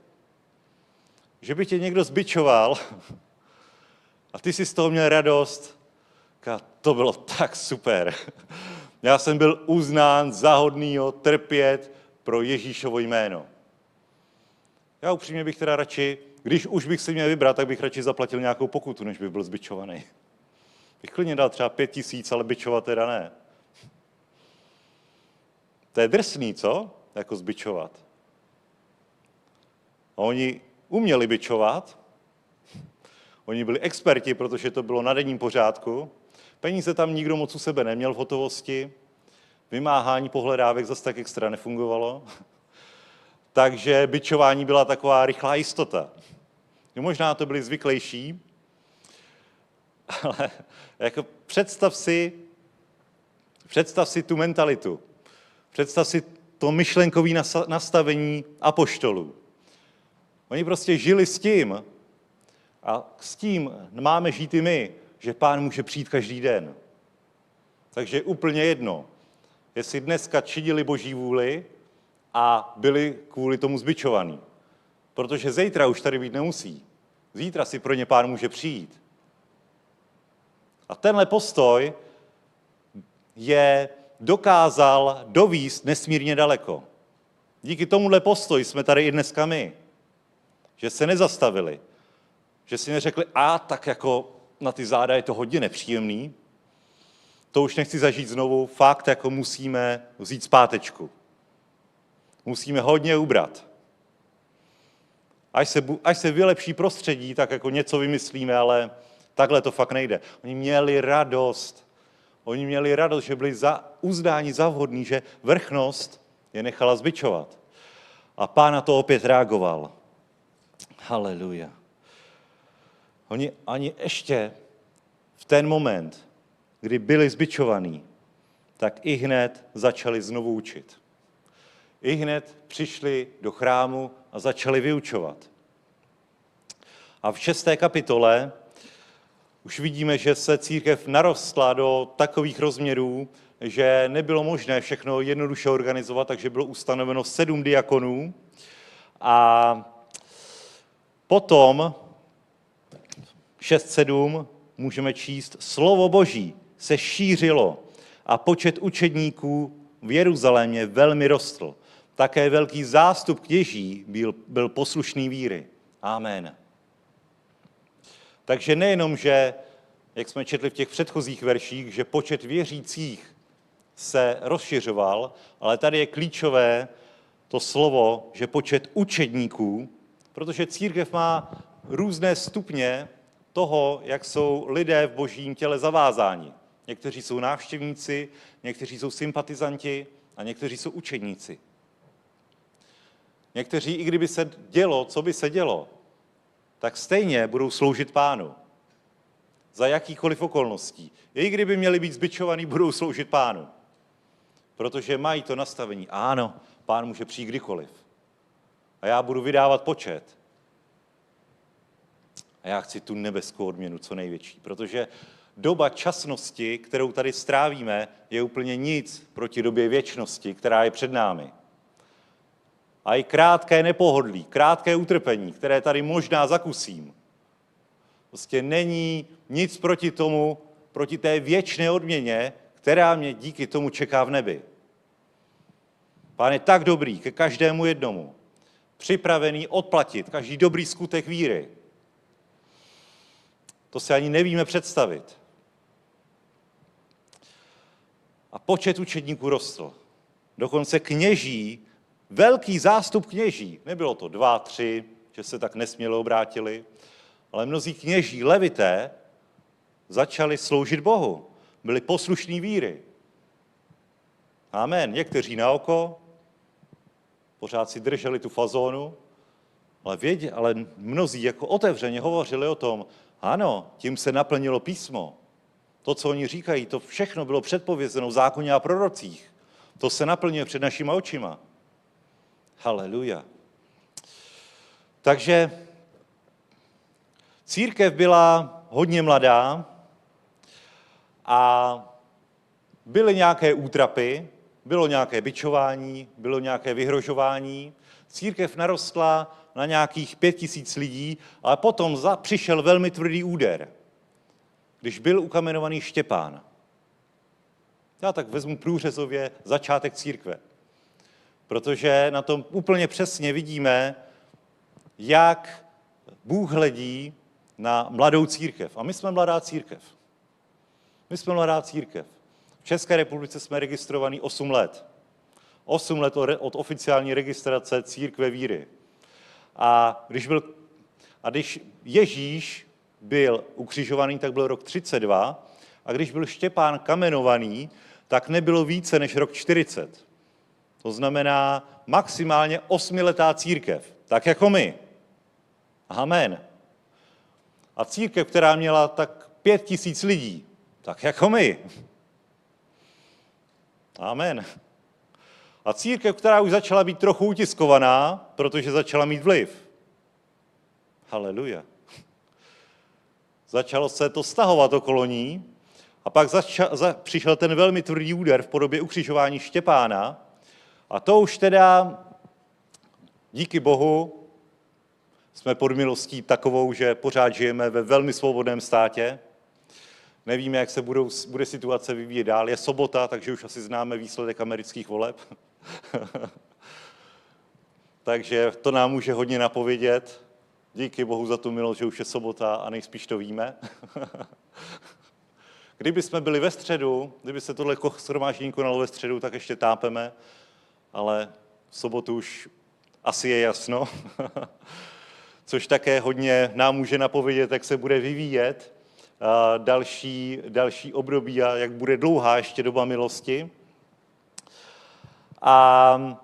A: Že by tě někdo zbičoval a ty si z toho měl radost. To bylo tak super. Já jsem byl uznán za hodnýho trpět pro Ježíšovo jméno. Já upřímně bych teda radši, když už bych si měl vybrat, tak bych radši zaplatil nějakou pokutu, než bych byl zbičovaný. Bych klidně dal třeba 5 000, ale bičovat teda ne. To je drsný, co? Jako zbičovat. A oni uměli bičovat, oni byli experti, protože to bylo na denním pořádku, peníze tam nikdo moc u sebe neměl v hotovosti, vymáhání pohledávek zase tak extra nefungovalo, takže bičování byla taková rychlá jistota. No, možná to byli zvyklejší, ale jako představ si tu mentalitu, představ si to myšlenkové nastavení apoštolů. Oni prostě žili s tím, a s tím máme žít i my, že Pán může přijít každý den. Takže je úplně jedno, jestli dneska činili Boží vůli a byli kvůli tomu zbičovaní. Protože zítra už tady být nemusí. Zítra si pro ně Pán může přijít. A tenhle postoj je dokázal dovíst nesmírně daleko. Díky tomuhle postoji jsme tady i dneska my. Že se nezastavili. Že si neřekli, tak jako na ty záda je to hodně nepříjemný, to už nechci zažít znovu, fakt jako musíme vzít zpátečku. Musíme hodně ubrat. Až se vylepší prostředí, tak jako něco vymyslíme, ale takhle to fakt nejde. Oni měli radost. Oni měli radost, že byli uznáni za vhodný, že vrchnost je nechala zbičovat. A Pán na to opět reagoval. Haleluja. Oni ani ještě v ten moment, kdy byli zbičovaní, tak i hned začali znovu učit. I hned přišli do chrámu a začali vyučovat. A v 6. kapitole už vidíme, že se církev narostla do takových rozměrů, že nebylo možné všechno jednoduše organizovat, takže bylo ustanoveno 7 diakonů. A potom 6:7 můžeme číst, slovo Boží se šířilo a počet učedníků v Jeruzalémě velmi rostl. Také velký zástup kněží byl poslušný víry. Amen. Takže nejenom, že, jak jsme četli v těch předchozích verších, že počet věřících se rozšiřoval, ale tady je klíčové to slovo, že počet učedníků, protože církev má různé stupně toho, jak jsou lidé v Božím těle zavázáni. Někteří jsou návštěvníci, někteří jsou sympatizanti a někteří jsou učedníci. Někteří, i kdyby se dělo, co by se dělo, tak stejně budou sloužit Pánu. Za jakýchkoliv okolností. I kdyby měli být zbičovaní, budou sloužit Pánu. Protože mají to nastavení. Ano, Pán může přijít kdykoliv. A já budu vydávat počet. A já chci tu nebeskou odměnu, co největší. Protože doba časnosti, kterou tady strávíme, je úplně nic proti době věčnosti, která je před námi. A i krátké nepohodlí, krátké utrpení, které tady možná zakusím, prostě není nic proti tomu, proti té věčné odměně, která mě díky tomu čeká v nebi. Pán je tak dobrý ke každému jednomu, připravený odplatit každý dobrý skutek víry. To si ani nevíme představit. A počet učedníků rostl. Dokonce kněží, velký zástup kněží, nebylo to 2, 3, že se tak nesměle obrátili, ale mnozí kněží, levité, začali sloužit Bohu. Byli poslušní víry. Amen. Někteří na oko, pořád si drželi tu fazónu, ale mnozí jako otevřeně hovořili o tom, ano, tím se naplnilo písmo. To, co oni říkají, to všechno bylo předpovězeno v zákoně a prorocích. To se naplňuje před našima očima. Haleluja. Takže církev byla hodně mladá a byly nějaké útrapy, bylo nějaké bičování, bylo nějaké vyhrožování. Církev narostla na nějakých 5000 lidí, ale potom přišel velmi tvrdý úder, když byl ukamenovaný Štěpán. Já tak vezmu průřezově začátek církve, protože na tom úplně přesně vidíme, jak Bůh hledí na mladou církev. A my jsme mladá církev. My jsme mladá církev. V České republice jsme registrovaní 8 let. 8 let od oficiální registrace církve víry. A když Ježíš byl ukřižovaný, tak byl rok 32, a když byl Štěpán kamenovaný, tak nebylo více než rok 40. To znamená maximálně 8letá církev, tak jako my. Amen. A církev, která měla tak 5000 lidí, tak jako my. Amen. A církev, která už začala být trochu utiskovaná, protože začala mít vliv. Haleluja. Začalo se to stahovat okolo ní a pak přišel ten velmi tvrdý úder v podobě ukřižování Štěpána a to už teda díky Bohu jsme pod milostí takovou, že pořád žijeme ve velmi svobodném státě. Nevíme, jak se bude situace vyvíjet dál. Je sobota, takže už asi známe výsledek amerických voleb. Takže to nám může hodně napovědět. Díky Bohu za tu milost, že už je sobota a nejspíš to víme. Kdyby jsme byli ve středu, kdyby se tohle shromáždění konalo ve středu, tak ještě tápeme, ale v sobotu už asi je jasno. Což také hodně nám může napovědět, jak se bude vyvíjet další období a jak bude dlouhá ještě doba milosti. A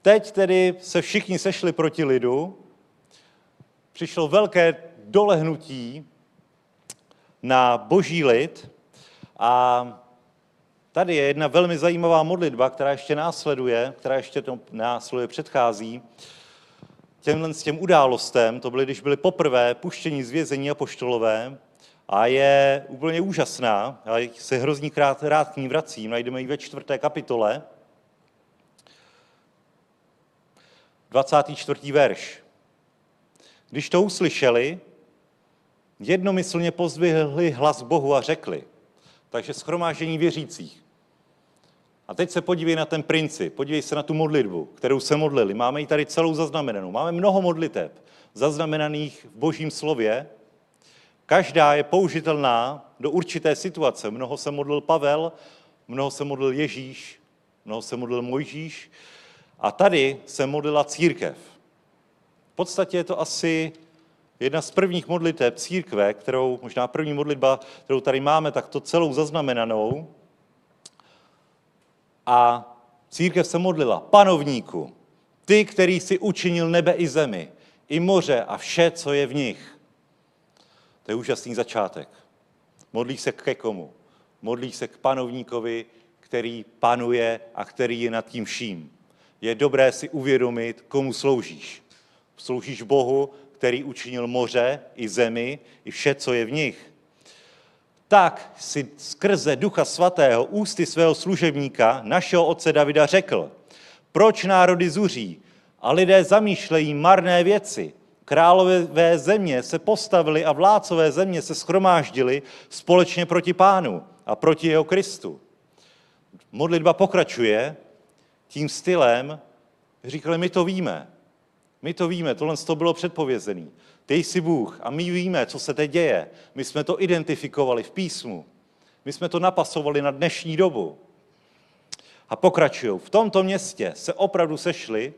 A: teď tedy se všichni sešli proti lidu přišlo velké dolehnutí na boží lid a tady je jedna velmi zajímavá modlitba, která ještě předchází těm událostem. To byly, když byli poprvé puštěni z vězení apoštolové a je úplně úžasná. Já se hrozně rád k ní vracím. Najdeme ji ve 4. kapitole. 24. verš. Když to uslyšeli, jednomyslně pozdvihli hlas Bohu a řekli. Takže shromáždění věřících. A teď se podívej na ten princip, podívej se na tu modlitbu, kterou se modlili. Máme ji tady celou zaznamenanou. Máme mnoho modliteb zaznamenaných v Božím slově. Každá je použitelná do určité situace. Mnoho se modlil Pavel, mnoho se modlil Ježíš, mnoho se modlil Mojžíš. A tady se modlila církev. V podstatě je to asi jedna z prvních modliteb církve, možná první modlitba, kterou tady máme, tak to celou zaznamenanou. A církev se modlila: Panovníku, ty, který jsi učinil nebe i zemi, i moře a vše, co je v nich. To je úžasný začátek. Modlíš se ke komu? Modlíš se k panovníkovi, který panuje a který je nad tím vším. Je dobré si uvědomit, komu sloužíš. Sloužíš Bohu, který učinil moře i zemi, i vše, co je v nich. Tak si skrze Ducha Svatého ústy svého služebníka, našeho otce Davida, řekl: proč národy zuří a lidé zamýšlejí marné věci? Králové země se postavili a vládcové země se shromáždili společně proti Pánu a proti jeho Kristu. Modlitba pokračuje tím stylem, říkali: my to víme, tohle to bylo předpovězené. Ty jsi Bůh a my víme, co se teď děje. My jsme to identifikovali v písmu. My jsme to napasovali na dnešní dobu. A pokračují. V tomto městě se opravdu sešli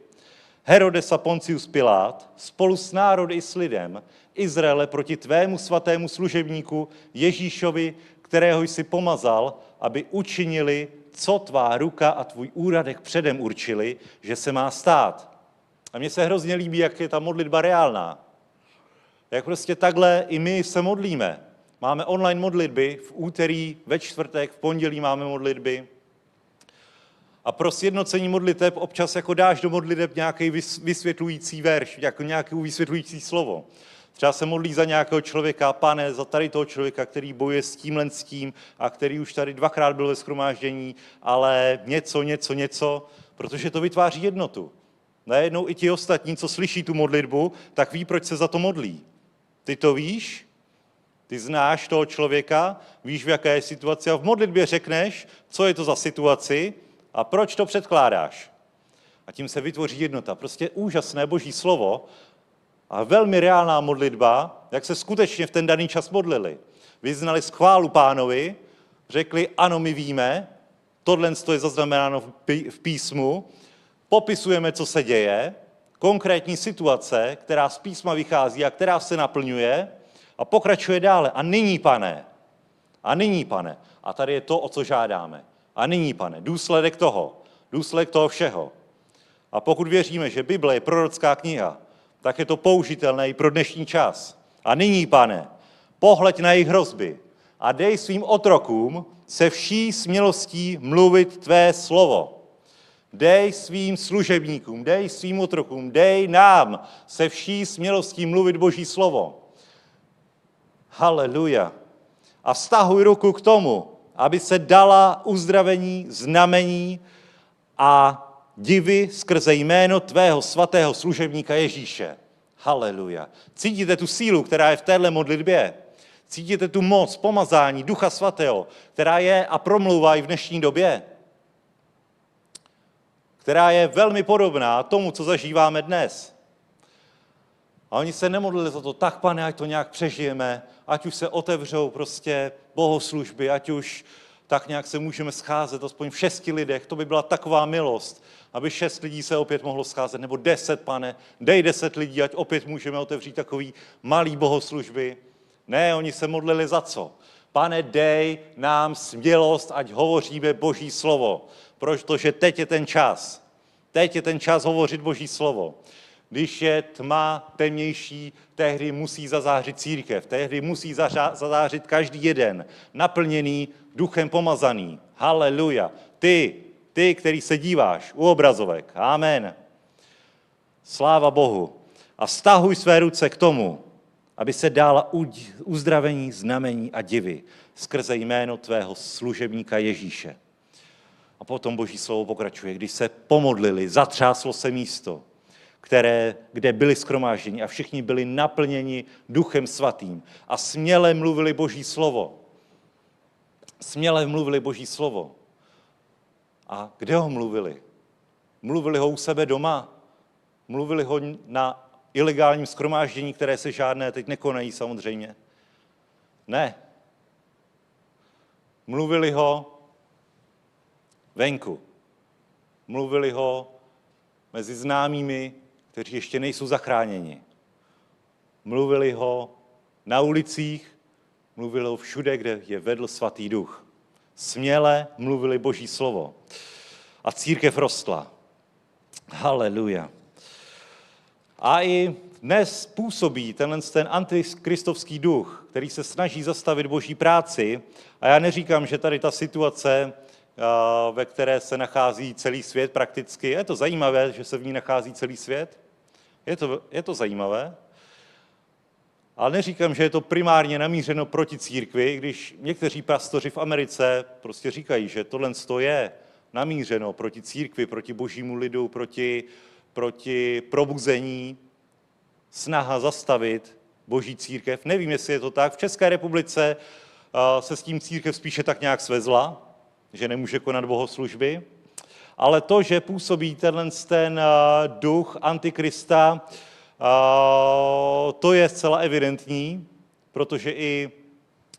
A: Herodes a Poncius Pilát spolu s národy i s lidem Izraele proti tvému svatému služebníku Ježíšovi, kterého jsi pomazal, aby učinili, co tvá ruka a tvůj úradek předem určili, že se má stát. A mně se hrozně líbí, jak je ta modlitba reálná. Jak prostě takhle i my se modlíme. Máme online modlitby, v úterý, ve čtvrtek, v pondělí máme modlitby. A pro sjednocení modliteb občas jako dáš do modliteb nějaký vysvětlující verš, jako nějaké vysvětlující slovo. Třeba se modlí za nějakého člověka: Pane, za tady toho člověka, který bojuje s tímhle s tím a který už tady 2krát byl ve shromáždění, ale něco, protože to vytváří jednotu. Najednou i ti ostatní, co slyší tu modlitbu, tak ví, proč se za to modlí. Ty to víš, ty znáš toho člověka, víš, v jaké je situaci a v modlitbě řekneš, co je to za situaci a proč to předkládáš. A tím se vytvoří jednota. Prostě úžasné Boží slovo a velmi reálná modlitba, jak se skutečně v ten daný čas modlili. Vyznali chválu Pánovi, řekli: ano, my víme, tohle je zaznamenáno v písmu, popisujeme, co se děje, konkrétní situace, která z písma vychází a která se naplňuje a pokračuje dále. A nyní, Pane. A tady je to, o co žádáme. A nyní, Pane. Důsledek toho všeho. A pokud věříme, že Bible je prorocká kniha, tak je to použitelné i pro dnešní čas. A nyní, Pane, pohleď na jejich hrozby a dej svým otrokům se vší smělostí mluvit tvé slovo. Dej svým služebníkům, dej svým otrokům, dej nám se vší smělostí mluvit Boží slovo. Haleluja. A vztahuj ruku k tomu, aby se dala uzdravení, znamení a divy skrze jméno tvého svatého služebníka Ježíše. Haleluja. Cítíte tu sílu, která je v téhle modlitbě? Cítíte tu moc, pomazání Ducha Svatého, která je a promlouvá i v dnešní době? Která je velmi podobná tomu, co zažíváme dnes. A oni se nemodlili za to: tak, Pane, ať to nějak přežijeme, ať už se otevřou prostě bohoslužby, ať už tak nějak se můžeme scházet, aspoň v 6 lidech, to by byla taková milost, aby 6 lidí se opět mohlo scházet, nebo 10, Pane, dej 10 lidí, ať opět můžeme otevřít takový malý bohoslužby. Ne, oni se modlili za co? Pane, dej nám smělost, ať hovoříme Boží slovo, protože teď je ten čas. Teď je ten čas hovořit Boží slovo. Když je tma temnější, tehdy musí zazářit církev, tehdy musí zazářit každý jeden, naplněný duchem pomazaný. Haleluja. Ty, který se díváš u obrazovek. Amen. Sláva Bohu. A vztahuj své ruce k tomu, aby se dala uzdravení, znamení a divy skrze jméno tvého služebníka Ježíše. A potom Boží slovo pokračuje. Když se pomodlili, zatřáslo se místo, kde byli shromážděni a všichni byli naplněni Duchem Svatým a směle mluvili Boží slovo. Směle mluvili Boží slovo. A kde ho mluvili? Mluvili ho u sebe doma? Mluvili ho na ilegálním shromáždění, které se žádné teď nekonají samozřejmě? Ne. Mluvili ho venku. Mluvili ho mezi známými, kteří ještě nejsou zachráněni. Mluvili ho na ulicích, mluvili ho všude, kde je vedl Svatý Duch. Směle mluvili Boží slovo. A církev rostla. Haleluja. A i dnes působí ten antikristovský duch, který se snaží zastavit Boží práci. A já neříkám, že tady ta situace, ve které se nachází celý svět prakticky, je to zajímavé, že se v ní nachází celý svět. Je to zajímavé. Ale neříkám, že je to primárně namířeno proti církvi, když někteří pastoři v Americe prostě říkají, že tohle je namířeno proti církvi, proti božímu lidu, proti probuzení, snaha zastavit boží církev. Nevím, jestli je to tak. V České republice se s tím církev spíše tak nějak svezla, že nemůže konat bohoslužby. Ale to, že působí ten duch Antikrista, to je zcela evidentní, protože i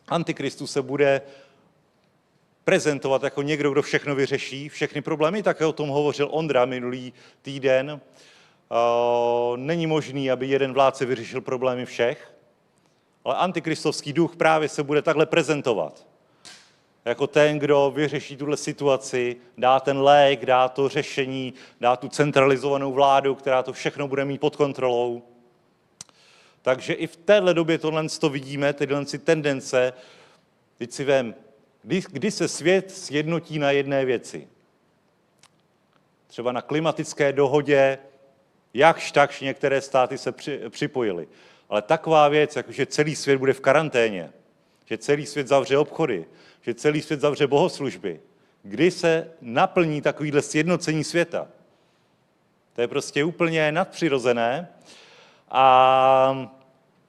A: Antikristus se bude prezentovat jako někdo, kdo všechno vyřeší, všechny problémy. Také o tom hovořil Ondra minulý týden. Není možný, aby jeden vládce vyřešil problémy všech, ale antikristovský duch právě se bude takhle prezentovat. Jako ten, kdo vyřeší tuhle situaci, dá ten lék, dá to řešení, dá tu centralizovanou vládu, která to všechno bude mít pod kontrolou. Takže i v téhle době tohle vidíme, tyhle tendence. Teď si vem, kdy se svět sjednotí na jedné věci. Třeba na klimatické dohodě, jakž takž některé státy se připojily. Ale taková věc, jako že celý svět bude v karanténě, že celý svět zavře obchody, že celý svět zavře bohoslužby. Kdy se naplní takovýhle sjednocení světa? To je prostě úplně nadpřirozené.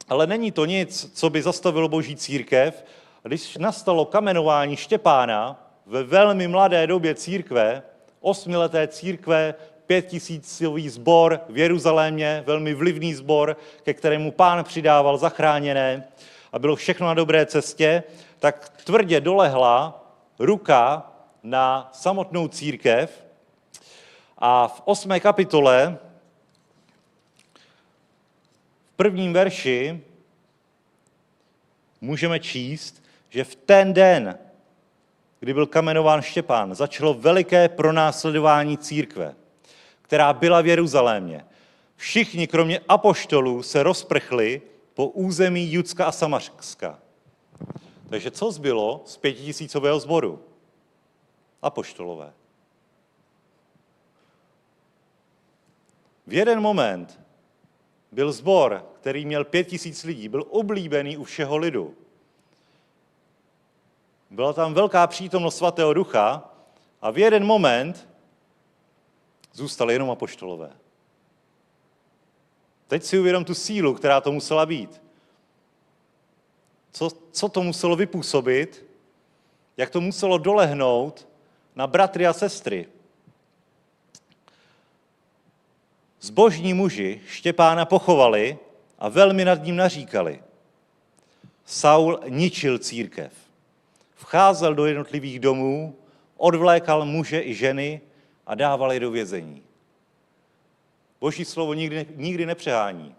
A: Ale není to nic, co by zastavilo boží církev. Když nastalo kamenování Štěpána ve velmi mladé době církve, 8leté církve, 5000 sbor v Jeruzalémě, velmi vlivný sbor, ke kterému Pán přidával zachráněné a bylo všechno na dobré cestě, tak tvrdě dolehla ruka na samotnou církev a v 8. kapitole v 1. verši můžeme číst, že v ten den, kdy byl kamenován Štěpán, začalo veliké pronásledování církve, která byla v Jeruzalémě. Všichni, kromě apoštolů, se rozprchli po území Judska a Samařska. Takže co zbylo z 5000 sboru? Apoštolové. V jeden moment byl sbor, který měl 5000 lidí, byl oblíbený u všeho lidu. Byla tam velká přítomnost Svatého Ducha a v jeden moment zůstali jenom apoštolové. Teď si uvědom tu sílu, která to musela být. Co to muselo vypůsobit, jak to muselo dolehnout na bratry a sestry. Zbožní muži Štěpána pochovali a velmi nad ním naříkali. Saul ničil církev. Vcházel do jednotlivých domů, odvlékal muže i ženy a dával je do vězení. Boží slovo nikdy nepřehání.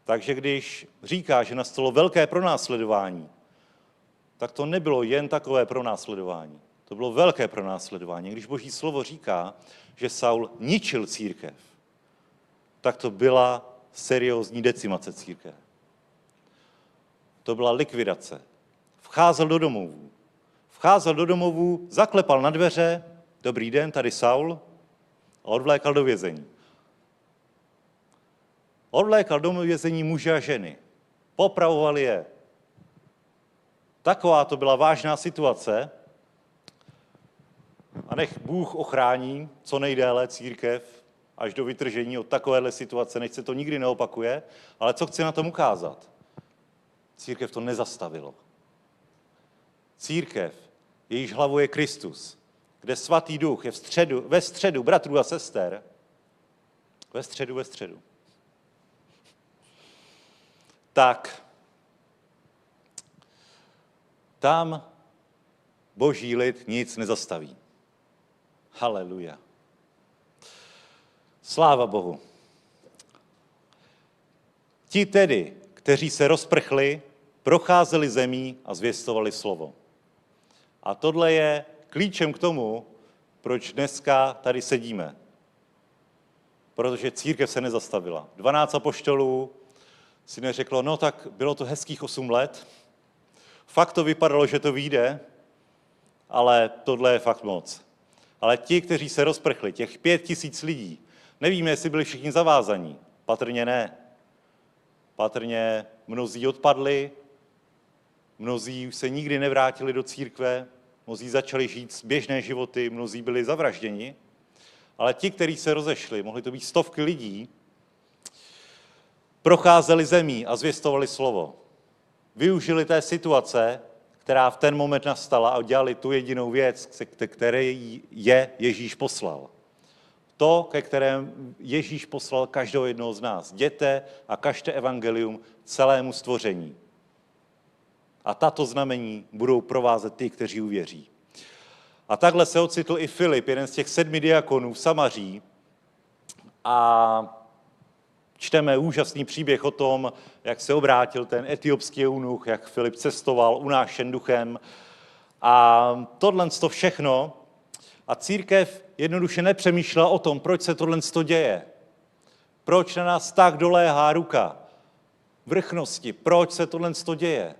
A: Takže když říká, že nastalo velké pronásledování, tak to nebylo jen takové pronásledování. To bylo velké pronásledování. Když Boží slovo říká, že Saul ničil církev, tak to byla seriózní decimace církve. To byla likvidace. Vcházel do domovů, zaklepal na dveře, dobrý den, tady Saul, a odvlékal do vězení. Odvlékal do vězení muže a ženy. Popravovali je. Taková to byla vážná situace. A nech Bůh ochrání co nejdéle církev až do vytržení od takovéhle situace, nech se to nikdy neopakuje. Ale co chci na tom ukázat? Církev to nezastavilo. Církev, jejíž hlavou je Kristus, kde Svatý Duch je ve středu bratrů a sester, ve středu. Tak tam Boží lid nic nezastaví. Haleluja. Sláva Bohu. Ti tedy, kteří se rozprchli, procházeli zemí a zvěstovali slovo. A tohle je klíčem k tomu, proč dneska tady sedíme. Protože církev se nezastavila. 12 apoštolů si neřeklo, no tak bylo to hezkých 8 let, fakt to vypadalo, že to vyjde, ale tohle je fakt moc. Ale ti, kteří se rozprchli, těch 5000 lidí, nevíme, jestli byli všichni zavázaní. Patrně ne. Patrně mnozí odpadli, mnozí už se nikdy nevrátili do církve, mnozí začali žít běžné životy, mnozí byli zavražděni, ale ti, kteří se rozešli, mohli to být stovky lidí, procházeli zemí a zvěstovali slovo. Využili té situace, která v ten moment nastala a udělali tu jedinou věc, které je Ježíš poslal. To, ke kterém Ježíš poslal každého jednoho z nás. Jděte a kažte evangelium celému stvoření. A tato znamení budou provázet ty, kteří uvěří. A takhle se ocitl i Filip, jeden z těch 7 diakonů v Samaří. A čteme úžasný příběh o tom, jak se obrátil ten etiopský eunuch, jak Filip cestoval unášen duchem. A tohle to všechno. A církev jednoduše nepřemýšlela o tom, proč se tohle děje. Proč na nás tak doléhá ruka vrchnosti, proč se tohle děje.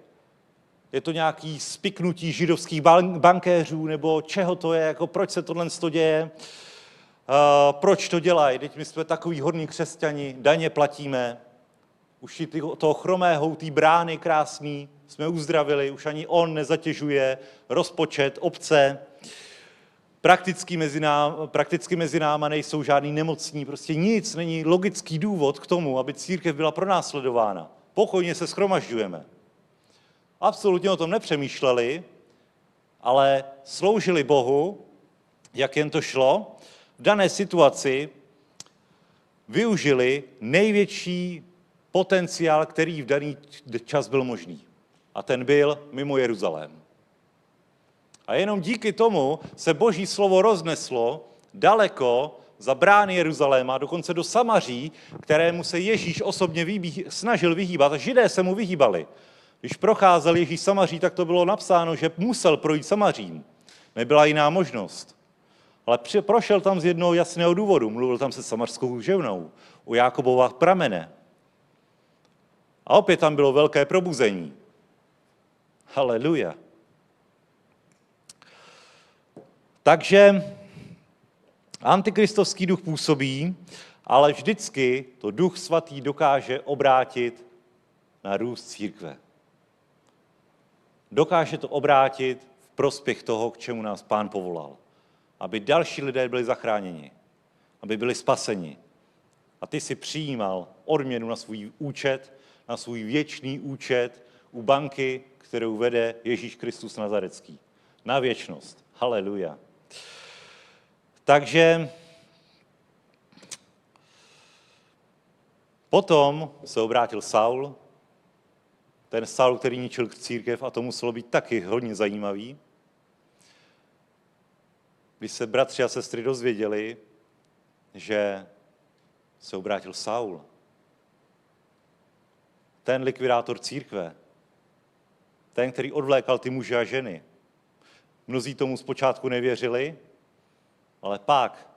A: Je to nějaký spiknutí židovských bankéřů, nebo čeho to je, jako proč se tohle děje, proč to dělají. Teď my jsme takový hodní křesťani, daně platíme, už i toho chromého, té brány krásný jsme uzdravili, už ani on nezatěžuje rozpočet obce, prakticky mezi náma nejsou žádný nemocní, prostě nic, není logický důvod k tomu, aby církev byla pronásledována. Pokojně se shromažďujeme. Absolutně o tom nepřemýšleli, ale sloužili Bohu, jak jen to šlo. V dané situaci využili největší potenciál, který v daný čas byl možný. A ten byl mimo Jeruzalém. A jenom díky tomu se Boží slovo rozneslo daleko za brány Jeruzaléma, dokonce do Samaří, kterému se Ježíš osobně snažil vyhýbat. A Židé se mu vyhýbali. Když procházel Ježíš Samaří, tak to bylo napsáno, že musel projít Samařím. Nebyla jiná možnost. Ale prošel tam z jednoho jasného důvodu. Mluvil tam se samařskou ženou u Jákobova pramene. A opět tam bylo velké probuzení. Haleluja. Takže antikristovský duch působí, ale vždycky to Duch Svatý dokáže obrátit na růst církve. Dokáže to obrátit v prospěch toho, k čemu nás Pán povolal. Aby další lidé byli zachráněni, aby byli spaseni. A ty si přijímal odměnu na svůj účet, na svůj věčný účet u banky, kterou vede Ježíš Kristus Nazarecký. Na věčnost. Haleluja. Takže potom se obrátil Saul, ten Saul, který ničil církev, a to muselo být taky hodně zajímavý. Když se bratři a sestry dozvěděli, že se obrátil Saul, ten likvidátor církve, ten, který odvlékal ty muže a ženy. Mnozí tomu zpočátku nevěřili, ale pak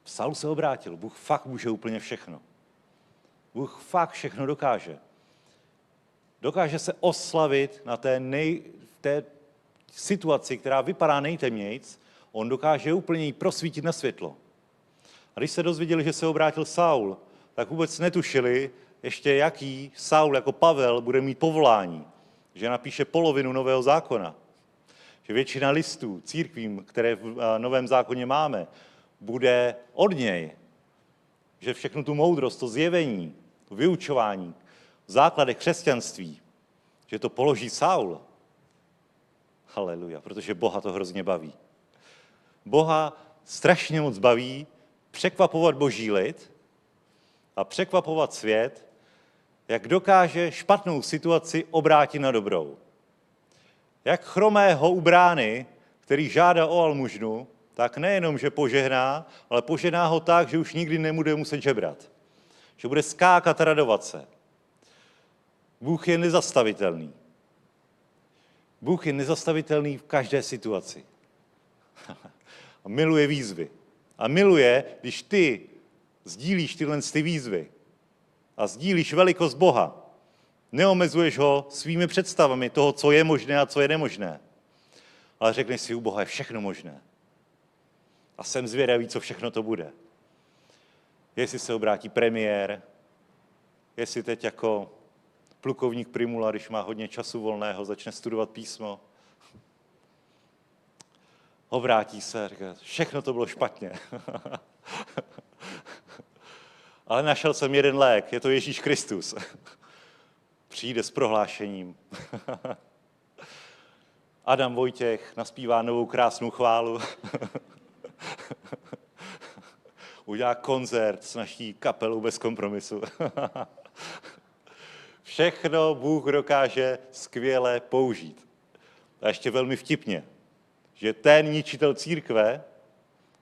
A: Saul se obrátil. Bůh fakt může úplně všechno. Bůh fakt všechno dokáže. Dokáže se oslavit na té situaci, která vypadá nejtemnějc, on dokáže úplně jí prosvítit na světlo. A když se dozvěděli, že se obrátil Saul, tak vůbec netušili ještě, jaký Saul jako Pavel bude mít povolání. Že napíše polovinu Nového zákona. Že většina listů církvím, které v Novém zákoně máme, bude od něj. Že všechnu tu moudrost, to zjevení, to vyučování, základech křesťanství, že to položí Saul. Haleluja, protože Boha to hrozně baví. Boha strašně moc baví překvapovat boží lid a překvapovat svět, jak dokáže špatnou situaci obrátit na dobrou. Jak chromého u brány, který žádá o almužnu, tak nejenom, že požehná, ale požehná ho tak, že už nikdy nebude muset žebrat. Že bude skákat a radovat se. Bůh je nezastavitelný. Bůh je nezastavitelný v každé situaci. A miluje výzvy. A miluje, když ty sdílíš tyhle výzvy a sdílíš velikost Boha. Neomezuješ ho svými představami toho, co je možné a co je nemožné. Ale řekneš si, u Boha je všechno možné. A jsem zvědavý, co všechno to bude. Jestli se obrátí premiér, jestli teď jako plukovník Primula, když má hodně času volného, začne studovat písmo. Obrátí se, říká, všechno to bylo špatně. Ale našel jsem jeden lék, je to Ježíš Kristus. Přijde s prohlášením. Adam Vojtěch naspívá novou krásnou chválu. Udělá koncert s naší kapelou bez kompromisu. Všechno Bůh dokáže skvěle použít. A ještě velmi vtipně, že ten ničitel církve,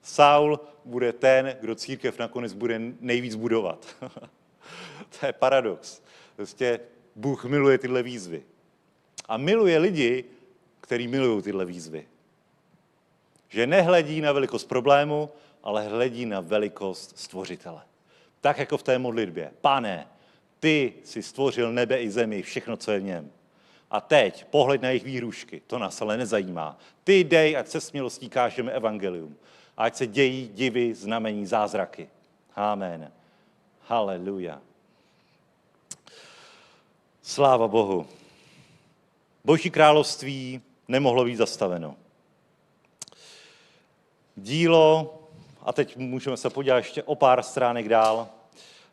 A: Saul, bude ten, kdo církev nakonec bude nejvíc budovat. To je paradox. Prostě Bůh miluje tyhle výzvy. A miluje lidi, kteří milují tyhle výzvy. Že nehledí na velikost problému, ale hledí na velikost Stvořitele. Tak jako v té modlitbě. Pane, ty jsi stvořil nebe i zemi, všechno, co je v něm. A teď pohled na jejich výhrušky, to nás ale nezajímá. Ty dej, ať se smělostí kážeme evangelium. Ať se dějí divy, znamení, zázraky. Amen. Haleluja. Sláva Bohu. Boží království nemohlo být zastaveno. Dílo, a teď můžeme se podívat ještě o pár stránek dál,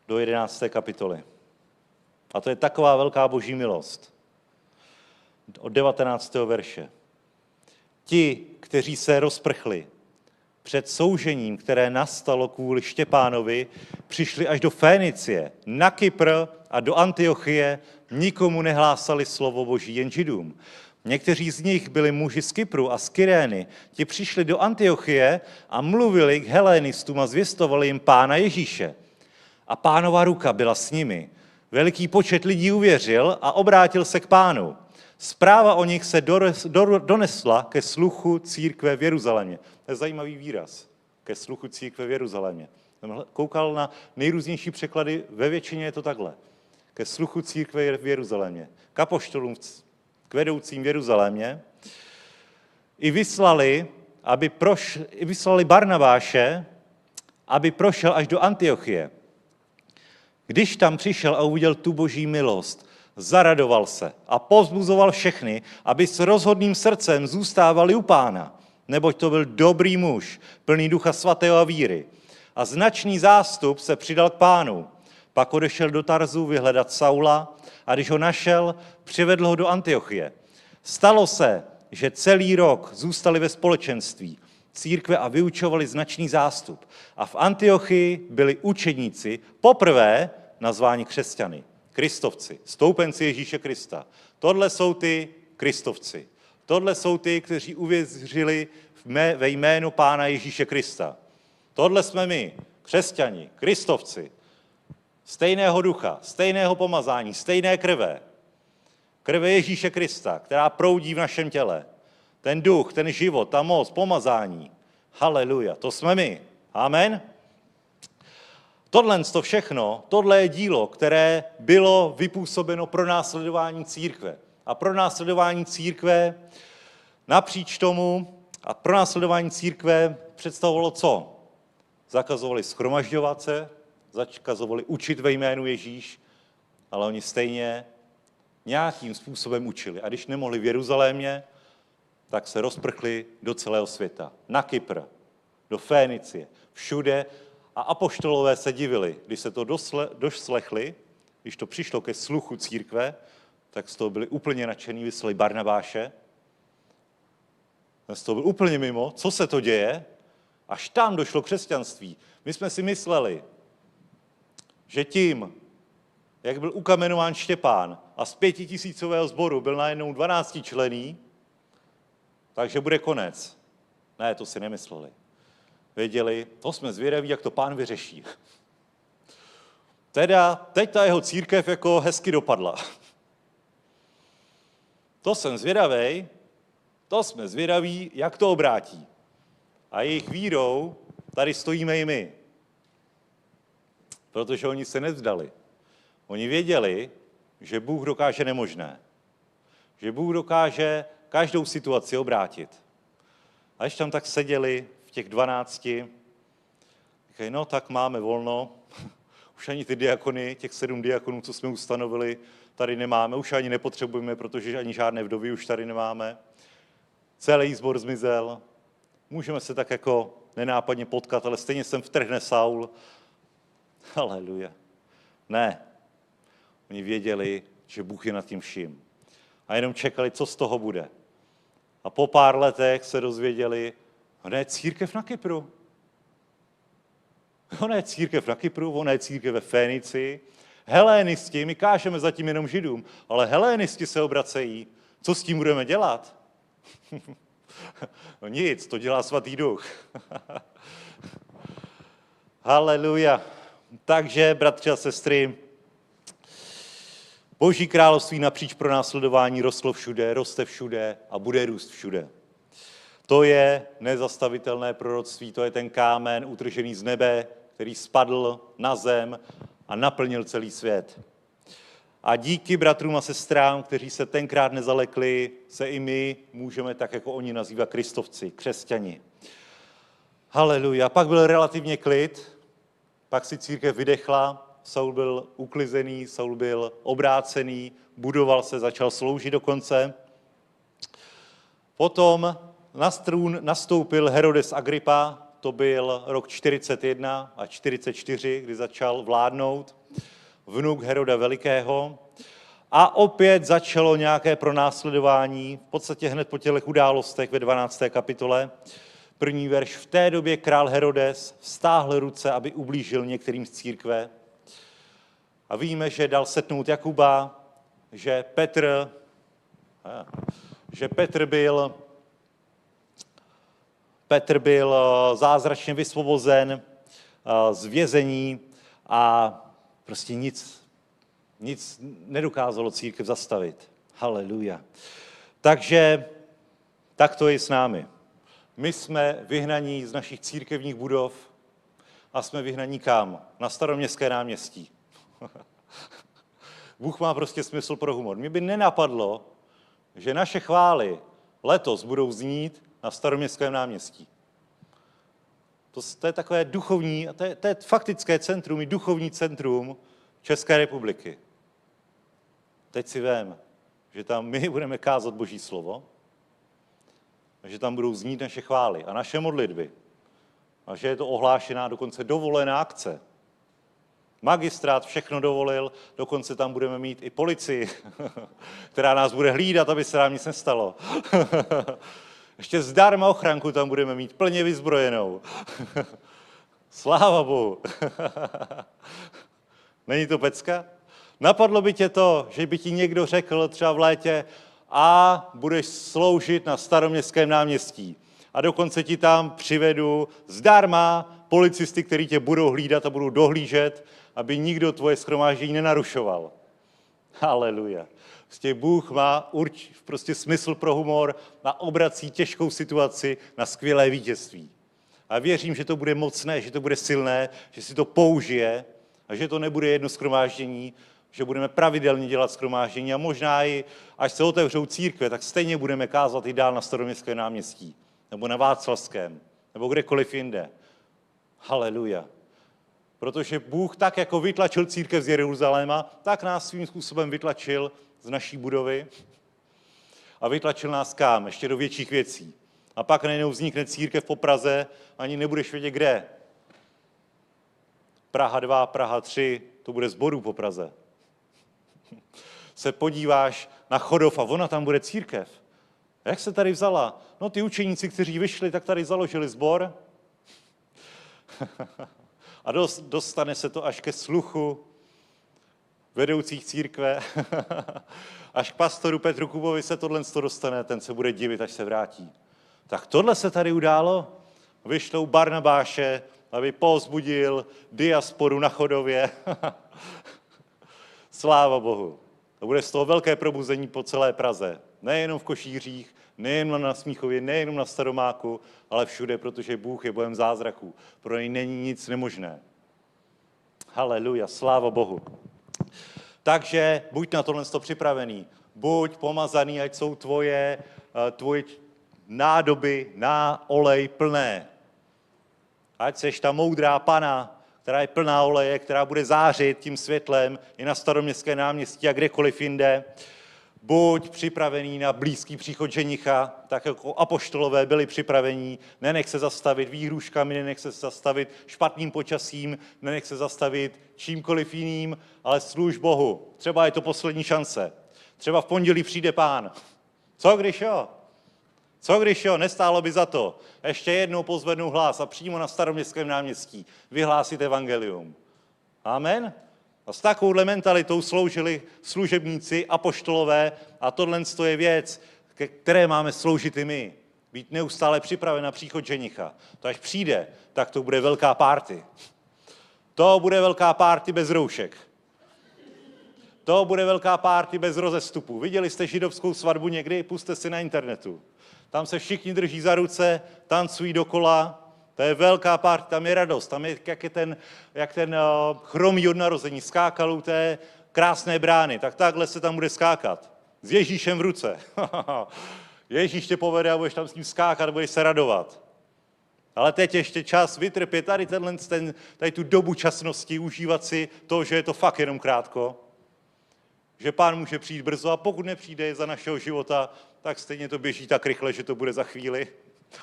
A: do 11. kapitoly. A to je taková velká boží milost. Od 19. verše. Ti, kteří se rozprchli před soužením, které nastalo kvůli Štěpánovi, přišli až do Fénicie, na Kypr a do Antiochie, nikomu nehlásali slovo Boží, jen Židům. Někteří z nich byli muži z Kypru a z Kyrény. Ti přišli do Antiochie a mluvili k helénistům a zvěstovali jim Pána Ježíše. A Pánova ruka byla s nimi. Veliký počet lidí uvěřil a obrátil se k Pánu. Zpráva o nich se donesla ke sluchu církve v Jeruzalémě. To je zajímavý výraz. Ke sluchu církve v Jeruzalémě. Jsem koukal na nejrůznější překlady, ve většině je to takhle. Ke sluchu církve v Jeruzalémě. K apoštolům, k vedoucím v Jeruzalémě. I vyslali Barnabáše, aby prošel až do Antiochie. Když tam přišel a uviděl tu boží milost, zaradoval se a povzbuzoval všechny, aby s rozhodným srdcem zůstávali u Pána, neboť to byl dobrý muž, plný Ducha svatého a víry. A značný zástup se přidal k Pánu. Pak odešel do Tarzu vyhledat Saula a když ho našel, přivedl ho do Antiochie. Stalo se, že celý rok zůstali ve společenství církve a vyučovali značný zástup. A v Antiochii byli učedníci poprvé nazváni křesťany. Kristovci, stoupenci Ježíše Krista. Tohle jsou ty Kristovci. Tohle jsou ty, kteří uvěřili ve jménu Pána Ježíše Krista. Tohle jsme my, křesťani, Kristovci. Stejného ducha, stejného pomazání, stejné krve. Krve Ježíše Krista, která proudí v našem těle. Ten duch, ten život, ta moc, pomazání. Haleluja, to jsme my. Amen. To všechno, tohle je dílo, které bylo vypůsobeno pro následování církve. A pro následování církve napříč tomu a pro následování církve představovalo co? Zakazovali shromažďovat se, zakazovali učit ve jménu Ježíš, ale oni stejně nějakým způsobem učili. A když nemohli v Jeruzalémě, tak se rozprchli do celého světa. Na Kypr, do Fénicie, všude. A apoštolové se divili, když se to doslechli, když to přišlo ke sluchu církve, tak z toho byli úplně nadšení, vyslali Barnabáše. Ten z toho byl úplně mimo, co se to děje, až tam došlo křesťanství. My jsme si mysleli, že tím, jak byl ukamenován Štěpán a z 5000 sboru byl najednou 12 člený, takže bude konec. Ne, to si nemysleli. Věděli, to jsme zvědaví, jak to Pán vyřeší. Teda teď ta jeho církev jako hezky dopadla. To jsem zvědavej, to jsme zvědaví, jak to obrátí. A jejich vírou tady stojíme i my. Protože oni se nevzdali. Oni věděli, že Bůh dokáže nemožné. Že Bůh dokáže každou situaci obrátit. A když tam tak seděli v těch 12, říkají, no tak máme volno, už ani ty diakony, těch 7 diakonů, co jsme ustanovili, tady nemáme, už ani nepotřebujeme, protože ani žádné vdovy už tady nemáme. Celý sbor zmizel, můžeme se tak jako nenápadně potkat, ale stejně sem vtrhne Saul. Haleluja. Ne. Oni věděli, že Bůh je nad tím vším. A jenom čekali, co z toho bude. A po pár letech se dozvěděli, ono je církev na Kypru. Ono je církev na Kypru, ono je církev ve Fénicii. Helénisti, my kážeme zatím jenom Židům, ale helénisti se obracejí. Co s tím budeme dělat? No nic, to dělá Svatý Duch. Haleluja. Takže, bratři a sestry, Boží království napříč pronásledování rostlo všude, roste všude a bude růst všude. To je nezastavitelné proroctví, to je ten kámen utržený z nebe, který spadl na zem a naplnil celý svět. A díky bratrům a sestrám, kteří se tenkrát nezalekli, se i my můžeme tak, jako oni nazývat kristovci, křesťani. Haleluja. Pak byl relativně klid, pak si církev vydechla, Saul byl uklizený, Saul byl obrácený, budoval se, začal sloužit dokonce. Potom na trůn nastoupil Herodes Agrippa, to byl rok 41 a 44, kdy začal vládnout, vnuk Heroda Velikého. A opět začalo nějaké pronásledování, v podstatě hned po těch událostech ve 12. kapitole. První verš. V té době král Herodes vztáhl ruce, aby ublížil některým z církve. A víme, že dal setnout Jakuba, že Petr byl zázračně vysvobozen z vězení a prostě nic nedokázalo církev zastavit. Haleluja. Takže tak to je s námi. My jsme vyhnaní z našich církevních budov a jsme vyhnaní kam? Na Staroměstské náměstí. Bůh má prostě smysl pro humor. Mě by nenapadlo, že naše chvály letos budou znít na Staroměstském náměstí. To je takové duchovní, a to je faktické centrum, i duchovní centrum České republiky. Teď si vem, že tam my budeme kázat Boží slovo, a že tam budou znít naše chvály a naše modlitby. A že je to ohlášená, dokonce dovolená akce. Magistrát všechno dovolil, dokonce tam budeme mít i policii, která nás bude hlídat, aby se nám nic nestalo. Ještě zdarma ochranku tam budeme mít plně vyzbrojenou. Sláva Bohu. Není to pecka? Napadlo by tě to, že by ti někdo řekl třeba v létě a budeš sloužit na Staroměstském náměstí. A dokonce ti tam přivedu zdarma policisty, kteří tě budou hlídat a budou dohlížet, aby nikdo tvoje shromáždění nenarušoval. Haleluja. Prostě Bůh má prostě smysl pro humor a obrací těžkou situaci na skvělé vítězství. A věřím, že to bude mocné, že to bude silné, že si to použije a že to nebude jedno shromáždění, že budeme pravidelně dělat shromáždění a možná i, až se otevřou církve, tak stejně budeme kázat i dál na Staroměstském náměstí, nebo na Václavském, nebo kdekoliv jinde. Haleluja. Protože Bůh tak, jako vytlačil církev z Jeruzaléma, tak nás svým způsobem vytlačil z naší budovy a vytlačil nás kam? Ještě do větších věcí. A pak najednou vznikne církev po Praze, ani nebudeš vědět kde. Praha 2, Praha 3, to bude sborů po Praze. Se podíváš na Chodov a ona tam bude církev. A jak se tady vzala? No ty učeníci, kteří vyšli, tak tady založili sbor. A dostane se to až ke sluchu vedoucích církve. Až k pastoru Petru Kubovi se tohle dostane, ten se bude divit, až se vrátí. Tak tohle se tady událo. Vyšlou Barnabáše, aby povzbudil diasporu na Chodově. Sláva Bohu. To bude z toho velké probuzení po celé Praze. Nejenom v Košířích, nejenom na Smíchově, nejenom na Staromáku, ale všude, protože Bůh je Bohem zázraků. Pro něj není nic nemožné. Haleluja, sláva Bohu. Takže buď na tohle připravený. Buď pomazaný, ať jsou tvoje nádoby na olej plné. Ať seš ta moudrá pana, která je plná oleje, která bude zářit tím světlem i na Staroměstském náměstí a kdekoliv jinde. Buď připravený na blízký příchod ženicha, tak jako apoštolové byli připravení. Nenech se zastavit výhrůžkami, nenech se zastavit špatným počasím, nenech se zastavit čímkoliv jiným, ale služ Bohu. Třeba je to poslední šance. Třeba v pondělí přijde Pán. Co když jo? Co když jo? Nestálo by za to. Ještě jednou pozvednu hlas a přímo na Staroměstském náměstí vyhlásit evangelium. Amen? A s takovouhle mentalitou sloužili služebníci, apoštolové a tohle je věc, které máme sloužit i my. Být neustále připraven na příchod ženicha. To až přijde, tak to bude velká party. To bude velká party bez roušek. To bude velká party bez rozestupů. Viděli jste židovskou svatbu někdy? Pusťte si na internetu. Tam se všichni drží za ruce, tancují dokola. To je velká party, tam je radost. Tam je, jak ten chromý od narození skákal u té krásné brány. Tak takhle se tam bude skákat. S Ježíšem v ruce. Ježíš tě povede a budeš tam s ním skákat, budeš se radovat. Ale teď ještě čas vytrpět tady tu dobu časnosti, užívat si to, že je to fakt jenom krátko. Že Pán může přijít brzo a pokud nepřijde za našeho života, tak stejně to běží tak rychle, že to bude za chvíli.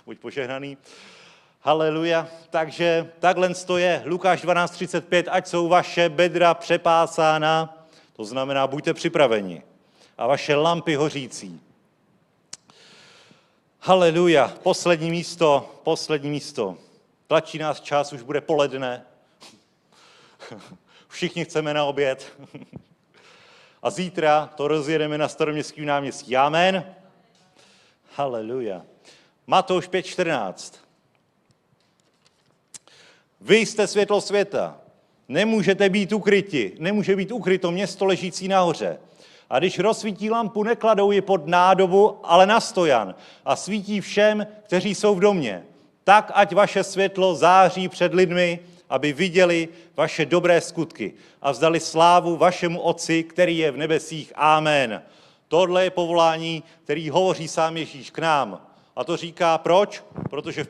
A: Buď požehnaný. Haleluja. Takže takhle to je. Lukáš 12:35, ať jsou vaše bedra přepásána, to znamená, buďte připraveni. A vaše lampy hořící. Haleluja. Poslední místo. Tlačí nás čas, už bude poledne. Všichni chceme na oběd. A zítra to rozjedeme na Staroměstském náměstí. Amen. Haleluja. Matouš 5:14. Vy jste světlo světa. Nemůžete být ukryti. Nemůže být ukryto město ležící nahoře. A když rozsvítí lampu, nekladou ji pod nádobu, ale na stojan. A svítí všem, kteří jsou v domě. Tak, ať vaše světlo září před lidmi, aby viděli vaše dobré skutky a vzdali slávu vašemu Otci, který je v nebesích. Amen. Tohle je povolání, který hovoří sám Ježíš k nám. A to říká proč? Protože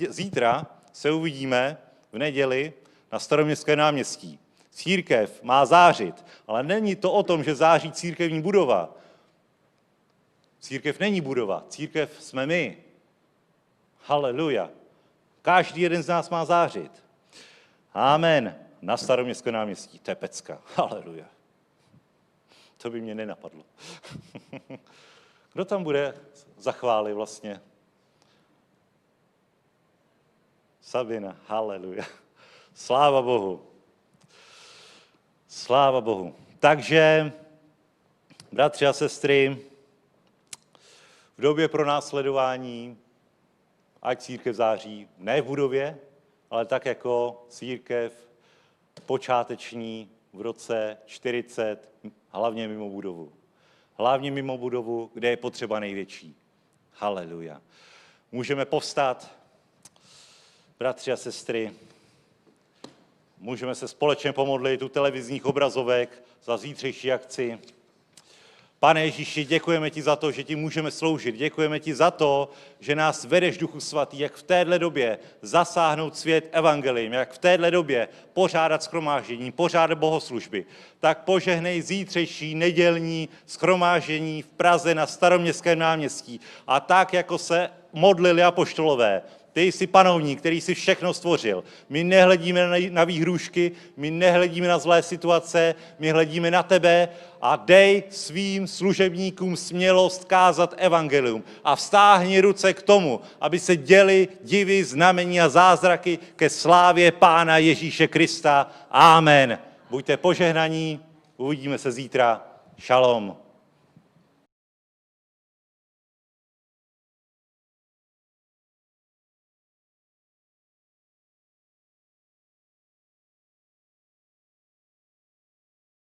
A: zítra se uvidíme v neděli na Staroměstském náměstí. Církev má zářit, ale není to o tom, že září církevní budova. Církev není budova, církev jsme my. Haleluja. Každý jeden z nás má zářit. Amen. Na Staroměstském náměstí. To je pecka. Haleluja. To by mě nenapadlo. Kdo tam bude za chvály vlastně? Sabina. Haleluja. Sláva Bohu. Sláva Bohu. Takže, bratři a sestry, v době pronásledování, ať církev září ne v budově, ale tak jako církev počáteční v roce 40, hlavně mimo budovu. Hlavně mimo budovu, kde je potřeba největší. Haleluja. Můžeme povstat. Bratři a sestry, můžeme se společně pomodlit u televizních obrazovek za zítřejší akci. Pane Ježíši, děkujeme ti za to, že ti můžeme sloužit. Děkujeme ti za to, že nás vedeš, Duchu Svatý, jak v téhle době zasáhnout svět evangeliem, jak v téhle době pořádat shromáždění, pořádat bohoslužby. Tak požehnej zítřejší nedělní shromáždění v Praze na Staroměstském náměstí. A tak, jako se modlili apoštolové, ty jsi panovník, který jsi všechno stvořil. My nehledíme na výhrůžky, my nehledíme na zlé situace, my hledíme na tebe a dej svým služebníkům smělost kázat evangelium a vztáhni ruce k tomu, aby se děly divy, znamení a zázraky ke slávě Pána Ježíše Krista. Amen. Buďte požehnaní, uvidíme se zítra. Šalom.